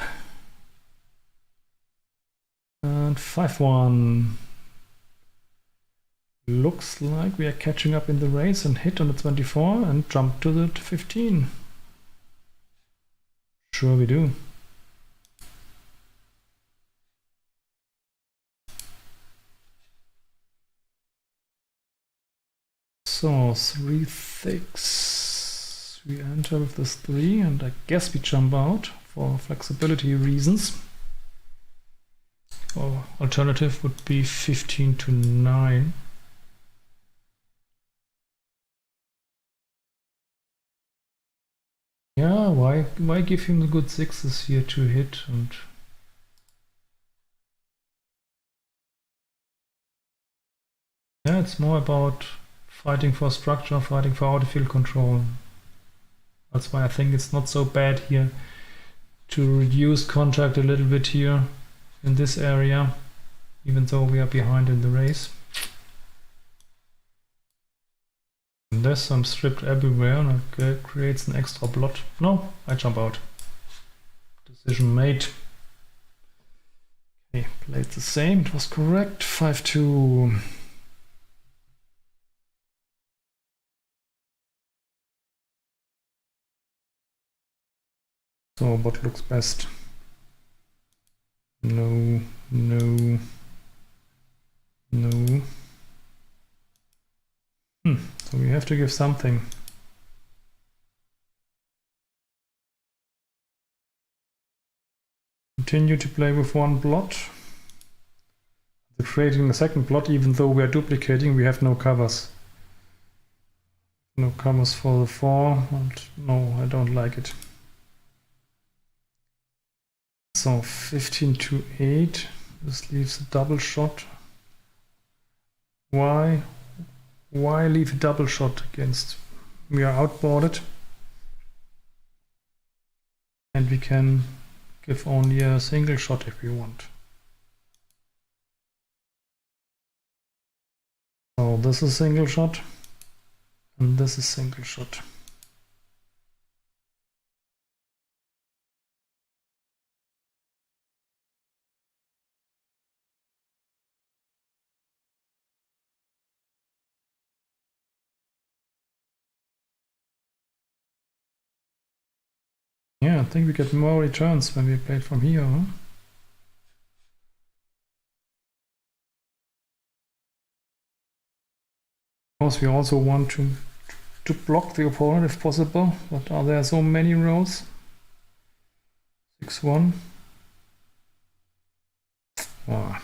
And 5-1. Looks like we are catching up in the race and hit on the 24 and jump to the 15. Sure we do. So 3-6. We enter with this 3 and I guess we jump out for flexibility reasons. Or alternative would be 15-9. Yeah, why give him the good 6s here to hit? And yeah, it's more about fighting for structure, fighting for out of field control. That's why I think it's not so bad here to reduce contact a little bit here in this area, even though we are behind in the race. And this, I'm stripped everywhere and it creates an extra blot. No, I jump out. Decision made. Okay, played the same, it was correct. 5-2. So what looks best? No, no, no. So we have to give something. Continue to play with one blot. Creating a second plot, even though we are duplicating, we have no covers. No covers for the 4, and no, I don't like it. So 15-8, this leaves a double shot. Why leave a double shot against? We are outboarded. And we can give only a single shot if we want. So this is single shot, and this is single shot. I think we get more returns when we play from here, huh? Of course, we also want to block the opponent if possible, but are there so many rows? 6-1. Wow.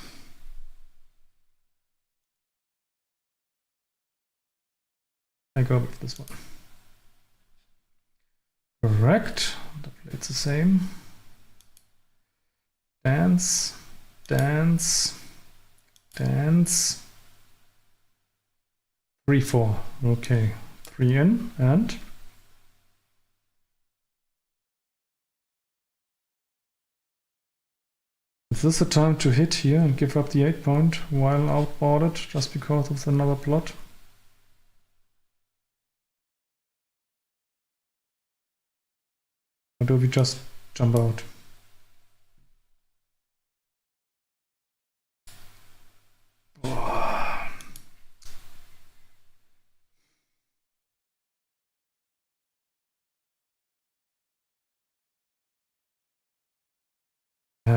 I go with this one. Correct. The plate's the same. Dance, dance, dance. 3-4. Okay. 3 in and is this the time to hit here and give up the 8 point while outboarded just because of another plot? Or do we just jump out?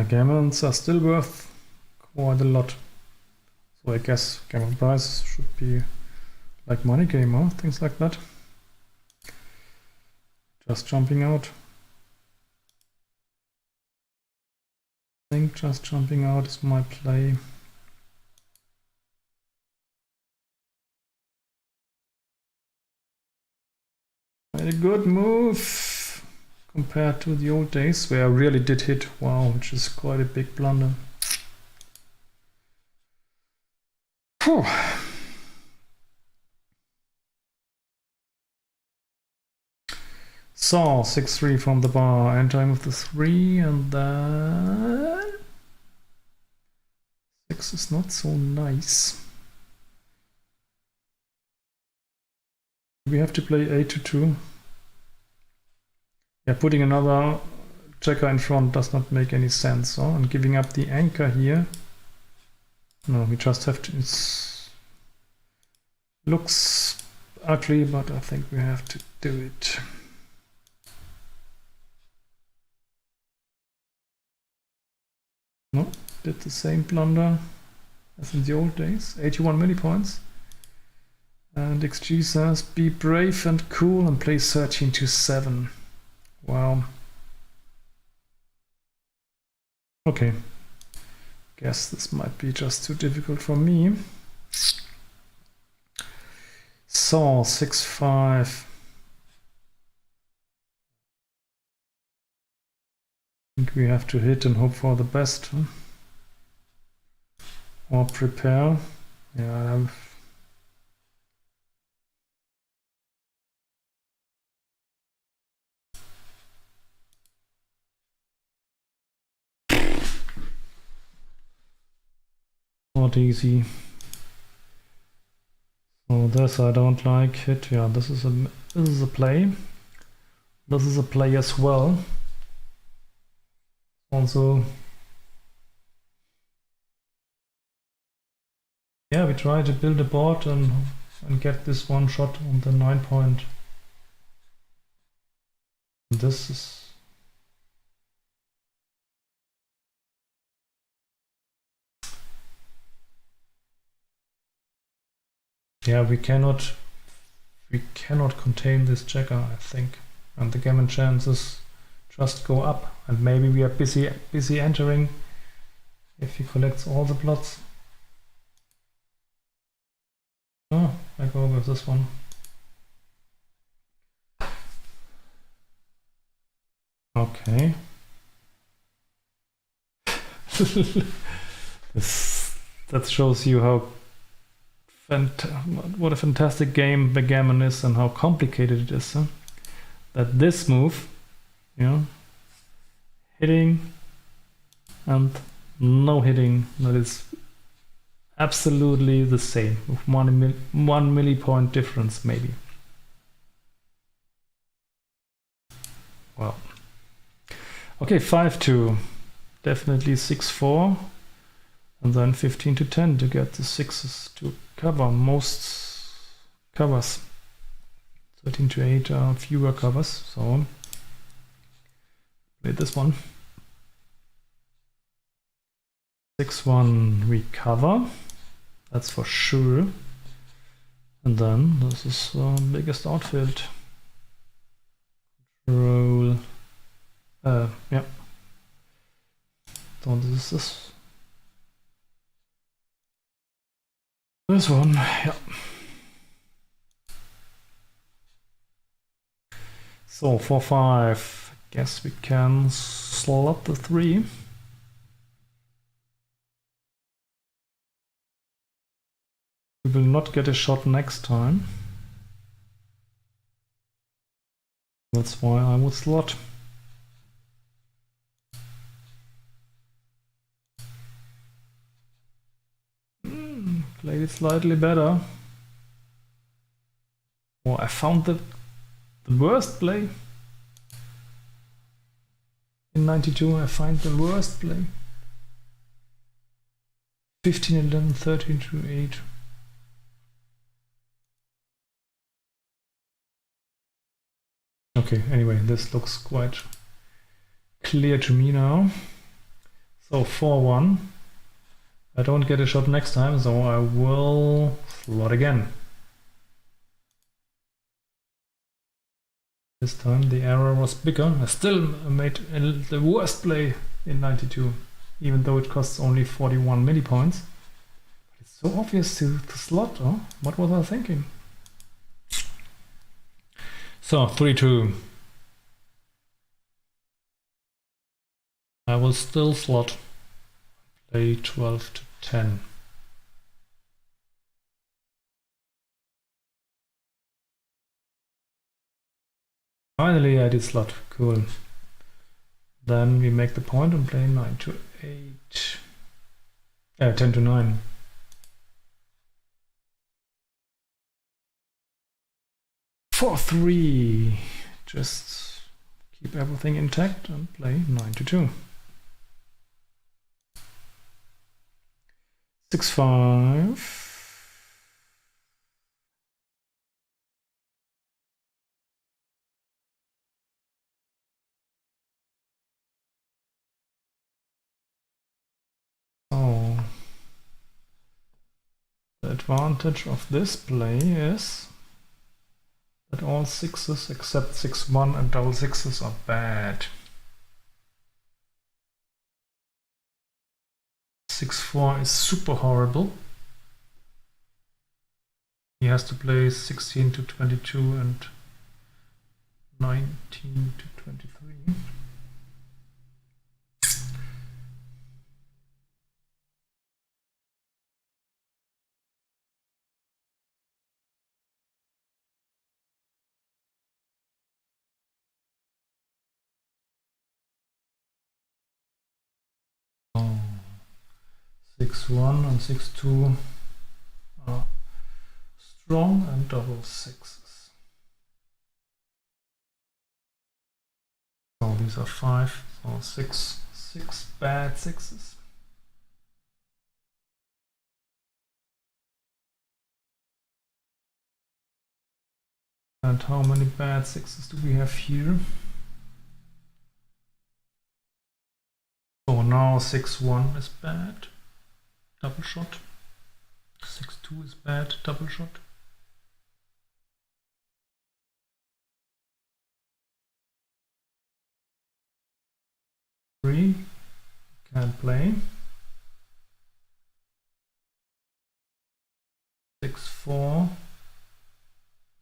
Gammons are still worth quite a lot. So I guess gammon price should be like money game, huh? Things like that. Just jumping out. I think just jumping out is my play. A good move compared to the old days where I really did hit, wow, which is quite a big blunder. Whew. So 6-3 from the bar, entering with the 3, and then 6 is not so nice. We have to play 8-2. Yeah, putting another checker in front does not make any sense. So, and giving up the anchor here. No, we just have to. It looks ugly, but I think we have to do it. No, did the same blunder as in the old days. 81 millipoints. And XG says, be brave and cool and play 13-7. Wow. Okay. Guess this might be just too difficult for me. So 6-5. I think we have to hit and hope for the best. Huh? Or prepare. Yeah. Not easy. So this I don't like. Hit. Yeah, this is a play. This is a play as well. Also, yeah, we try to build a board and get this one shot on the 9 point. This is. Yeah, we cannot contain this checker, I think, and the gammon chances just go up, and maybe we are busy entering if he collects all the plots. Oh, I go with this one. Okay. That shows you how what a fantastic game Backgammon is and how complicated it is. Huh? That this move, you know, hitting and no hitting, that is absolutely the same with 1 millipoint difference maybe. Well, okay, 5-2, definitely 6-4. And then 15-10 to get the 6s to cover most covers. 13-8 are fewer covers, so Play this one. 6-1 we cover. That's for sure. And then this is biggest outfield. Control. Yeah. So this is this one. Yeah. So 4-5. Guess we can slot the 3. We will not get a shot next time. That's why I would slot. Played it slightly better. Oh, I found the worst play. In 92 I find the worst play. 15, 11, 13 to 8. Okay, anyway, this looks quite clear to me now. So 4-1. I don't get a shot next time, so I will slot again. This time the error was bigger. I still made the worst play in 92, even though it costs only 41 millipoints. It's so obvious to slot, huh? What was I thinking? So 3-2. I will still slot. Play 12 to 10. Finally I did slot. Cool. Then we make the point and play 9 to 8. 10 to 9. For 3. Just keep everything intact and play 9 to 2. 6-5. So the advantage of this play is that all 6s except 6-1 and double 6s are bad. 6-4 is super horrible. He has to play 16 to 22 and 19 to 23. Oh. 6-1 and 6-2 are strong and double 6s. So these are 5, so 6 bad 6s. And how many bad 6s do we have here? So now 6-1 is bad, double shot. 6-2 is bad, double shot. Three, can't play. 6-4,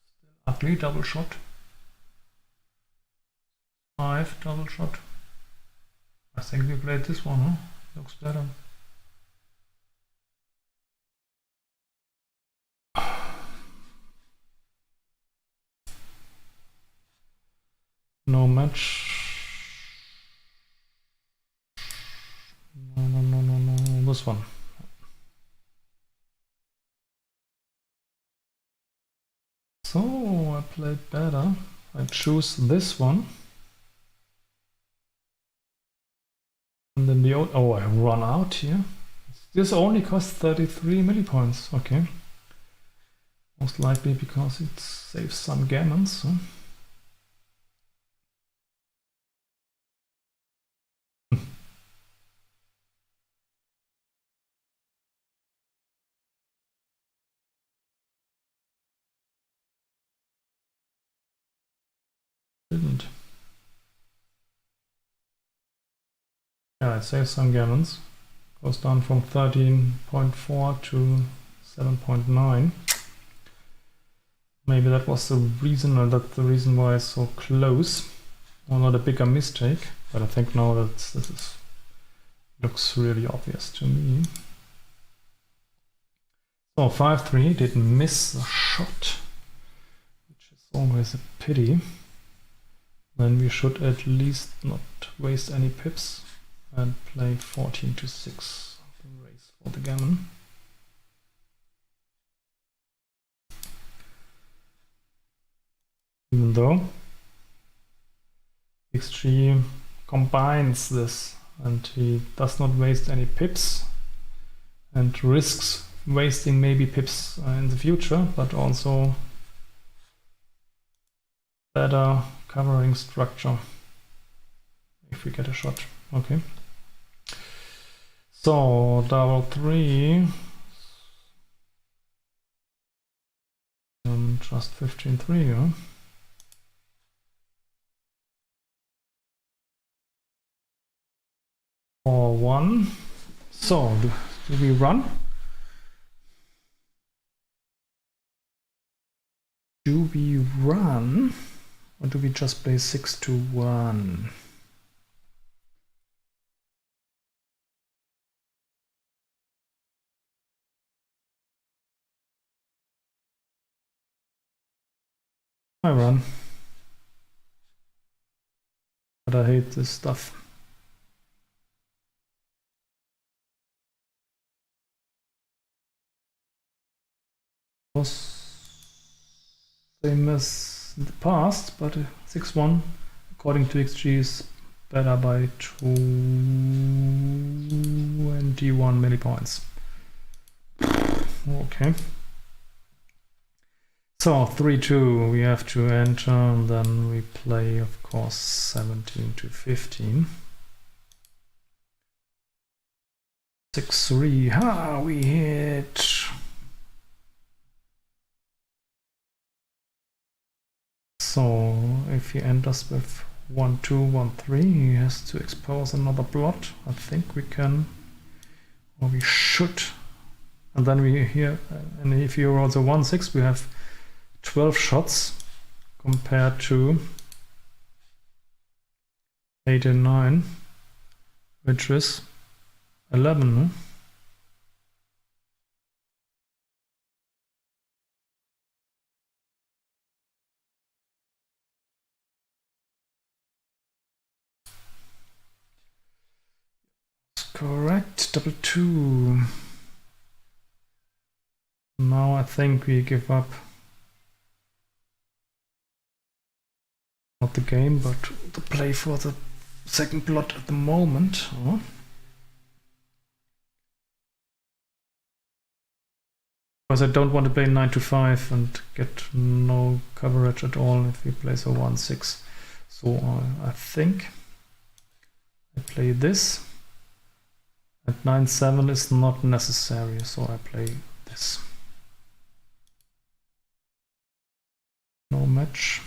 still ugly, double shot. 5, double shot. I think we played this one, huh? Looks better. No match. No, this one. So I played better. I choose this one. And then the old, oh, I run out here. This only costs 33 millipoints. Okay. Most likely because it saves some gammons. Huh? Didn't. Yeah, it saves some gammons. Goes down from 13.4 to 7.9. Maybe that was the reason, or that's the reason why it's so close. Well, not a bigger mistake, but I think now that this looks really obvious to me. So 5-3 did miss the shot, which is always a pity. Then we should at least not waste any pips and play 14-6, the race for the gammon. Even though XG combines this and he does not waste any pips and risks wasting maybe pips in the future, but also better covering structure if we get a shot. Okay. So double 3 and just 15-3, huh? Or 1. So do we run? Do we run, or do we just play 6-1? I run, but I hate this stuff. Was same as in the past, but 6-1 according to XG is better by 21 millipoints. Okay. So 3-2 we have to enter, and then we play of course 17-15. 6-3, ha, we hit. So if he enters with 1-2, 1-3, he has to expose another blot. I think we can, or we should. And then we here, and if he rolls a 1-6, we have 12 shots compared to 8 and 9, which is 11. Huh? Correct, double 2. Now I think we give up. Not the game, but the play for the second blot at the moment. Oh. Because I don't want to play 9-5 and get no coverage at all if he plays a 1-6. So I think I play this. And 9-7 is not necessary, so I play this. No match.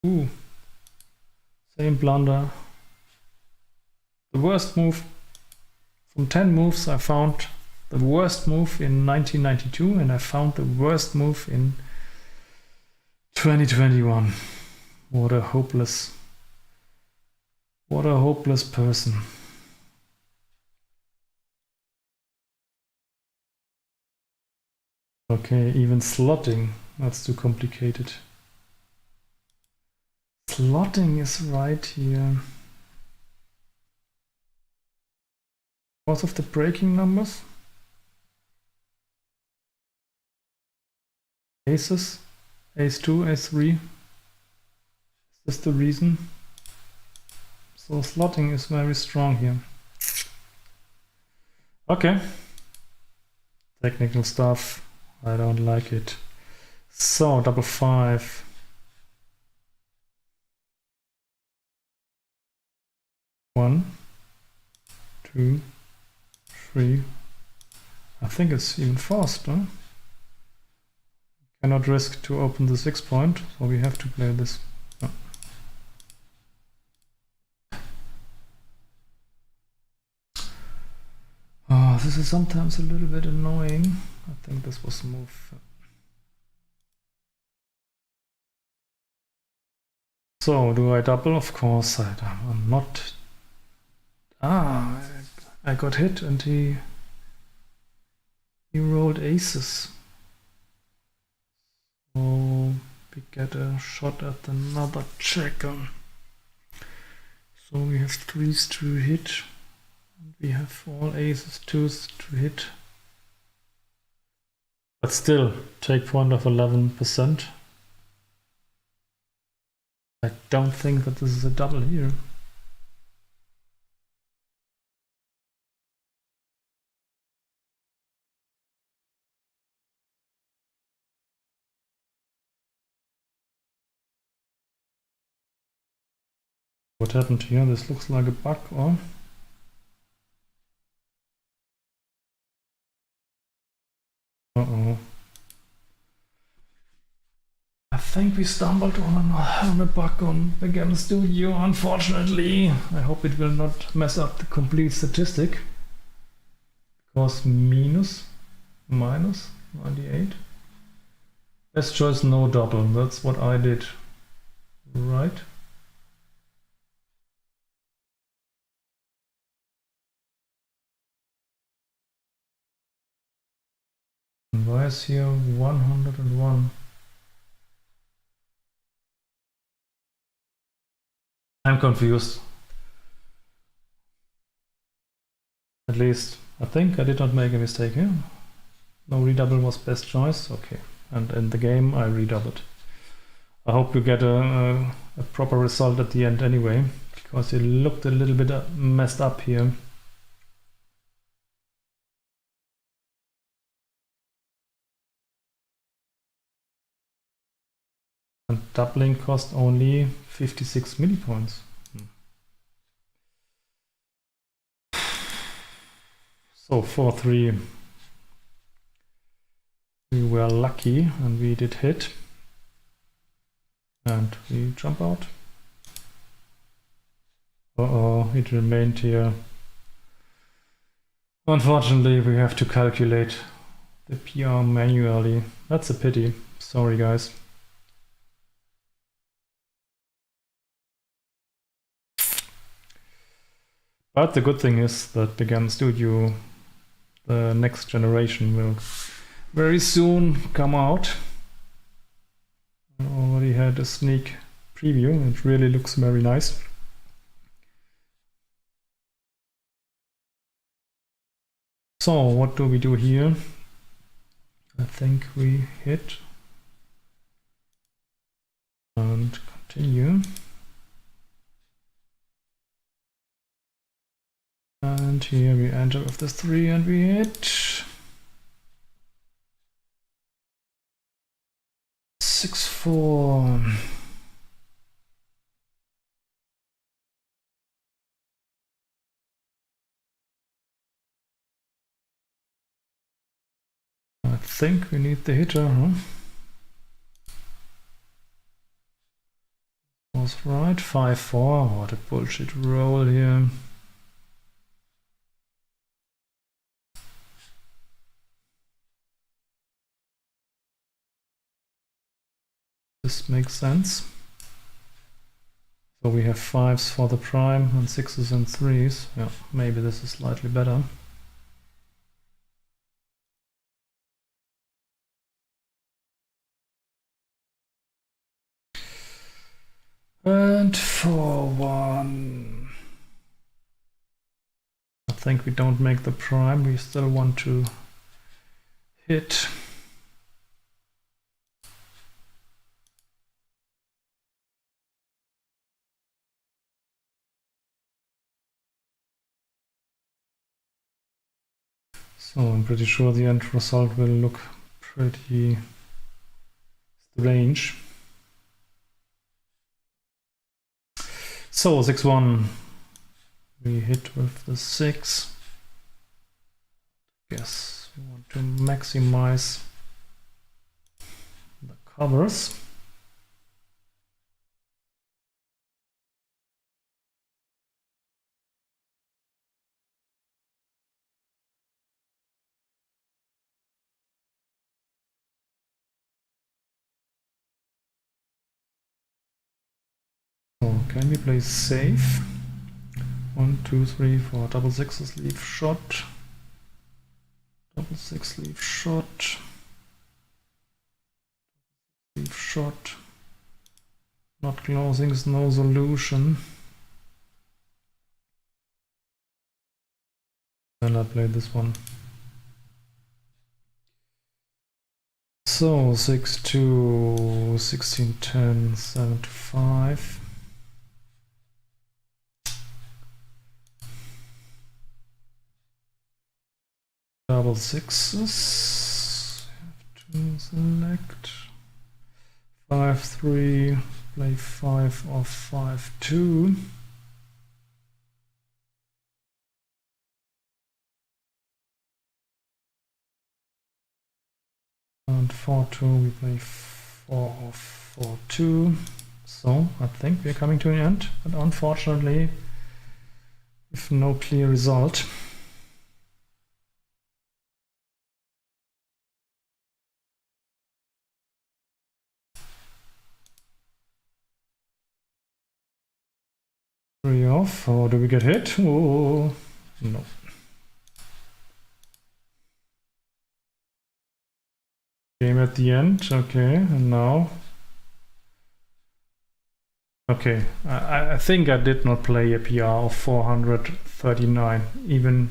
Ooh, same blunder. The worst move from 10 moves, I found the worst move in 1992, and I found the worst move in 2021. What a hopeless person. Okay, even slotting, that's too complicated. Slotting is right here. Because of the breaking numbers. Aces, ace-2, ace-3. Is this the reason? So slotting is very strong here. Okay. Technical stuff. I don't like it. So double 5. 1, 2, 3. I think it's even fast, huh? Cannot risk to open the 6 point, so we have to play this. Oh. Oh, this is sometimes a little bit annoying. I think this was the move. So, do I double? Of course, I'm not. Ah, I got hit and he rolled aces. So, we get a shot at another checker. So we have 3s to hit. We have all aces, 2s to hit. But still, take point of 11%. I don't think that this is a double here. What happened here? This looks like a bug, or? Uh-oh. I think we stumbled on a bug on Backgammon Studio, unfortunately. I hope it will not mess up the complete statistic. Because minus 98. Best choice, no double. That's what I did. Right? And why is here 101? I'm confused. At least, I think I did not make a mistake here. No redouble was best choice. Okay. And in the game, I redoubled. I hope you get a proper result at the end anyway, because it looked a little bit messed up here. And doubling cost only 56 millipoints. So 4-3. We were lucky and we did hit. And we jump out. Uh-oh, it remained here. Unfortunately, we have to calculate the PR manually. That's a pity. Sorry, guys. But the good thing is that Backgammon Studio, the next generation, will very soon come out. I already had a sneak preview. It really looks very nice. So what do we do here? I think we hit and continue. And here we enter with this 3 and we hit 6-4. I think we need the hitter, huh? Was right, 5-4. What a bullshit roll here. This makes sense. So we have 5s for the prime and 6s and 3s. Yeah, maybe this is slightly better. And 4-1. I think we don't make the prime. We still want to hit. So I'm pretty sure the end result will look pretty strange. So 6-1. We hit with the 6. Guess we want to maximize others. So can we play safe? 1, 2, 3, 4, double sixes, leave shot. Double six, leave shot. Leave shot. Not closing is no solution. And I play this one. So 6, 2, 16, 10, 7 to 5. Double sixes, have to select 5, 3, play 5 or 5, 2. And 4, 2, we play 4 or 4, 2. So I think we're coming to an end, but unfortunately, with no clear result. Three off, or do we get hit? Oh, no. Game at the end, okay, and now. Okay, I think I did not play a PR of 439,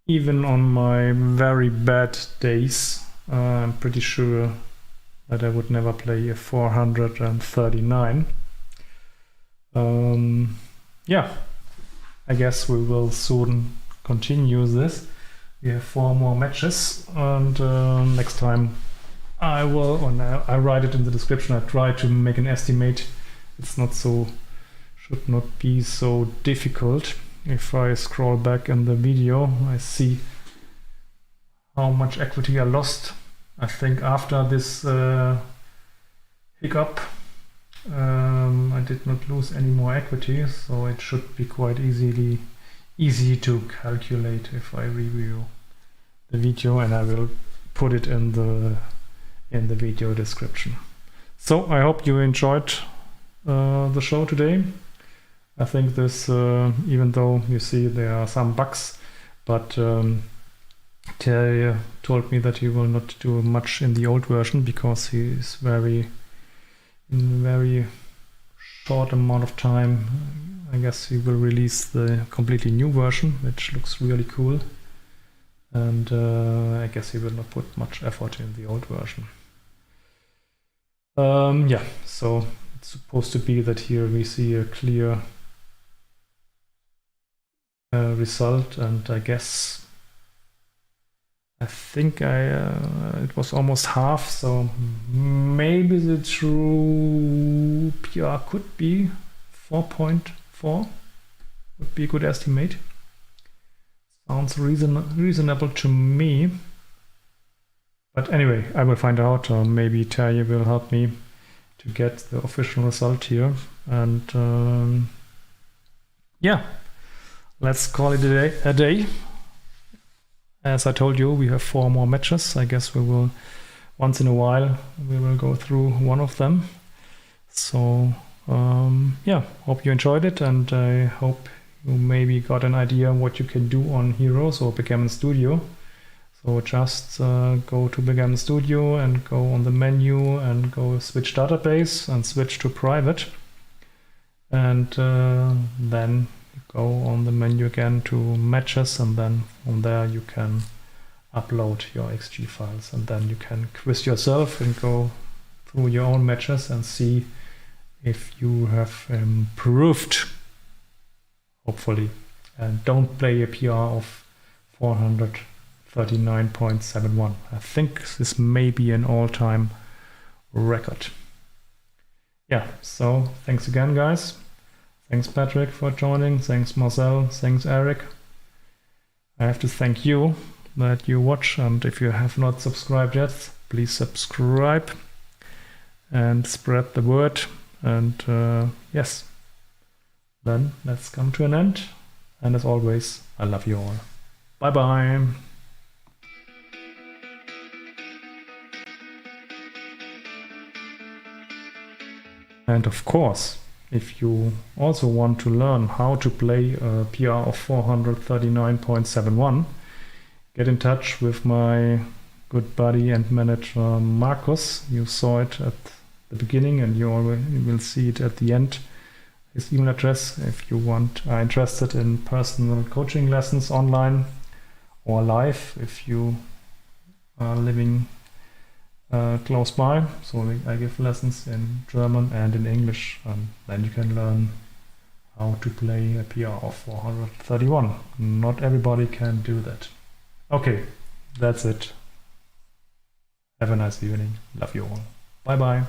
even on my very bad days. I'm pretty sure that I would never play a 439. Yeah, I guess we will soon continue this. We have 4 more matches, and next time I will, or now I write it in the description, I try to make an estimate. It's not so, should not be so difficult. If I scroll back in the video, I see how much equity I lost. I think after this hiccup, I did not lose any more equity, so it should be quite easy to calculate if I review the video, and I will put it in the video description. So I hope you enjoyed the show today. I think this, even though you see there are some bugs, but Terry told me that he will not do much in the old version because he is in very short amount of time. I guess he will release the completely new version, which looks really cool, and I guess he will not put much effort in the old version. Yeah, so it's supposed to be that here we see a clear result, and I think it was almost half, so maybe the true PR could be 4.4, would be a good estimate. Sounds reasonable to me. But anyway, I will find out, or maybe Terje will help me to get the official result here. And yeah, let's call it a day. As I told you, we have 4 more matches. I guess we will, once in a while, we will go through one of them. So yeah, hope you enjoyed it, and I hope you maybe got an idea what you can do on Heroes or Backgammon Studio. So just go to Backgammon Studio and go on the menu and go switch database and switch to private, and then go on the menu again to matches, and then from there you can upload your XG files, and then you can quiz yourself and go through your own matches and see if you have improved, hopefully. And don't play a PR of 439.71. I think this may be an all-time record. Yeah, so thanks again, guys. Thanks, Patrick, for joining. Thanks, Marcel. Thanks, Eric. I have to thank you that you watch, and if you have not subscribed yet, please subscribe and spread the word. And yes, then let's come to an end. And as always, I love you all. Bye bye. And of course, if you also want to learn how to play a PR of 439.71, get in touch with my good buddy and manager Marcus. You saw it at the beginning and you will see it at the end. His email address if you are interested in personal coaching lessons online or live if you are living close by. So I give lessons in German and in English, and then you can learn how to play a PR of 431. Not everybody can do that. Okay, that's it. Have a nice evening. Love you all. Bye bye.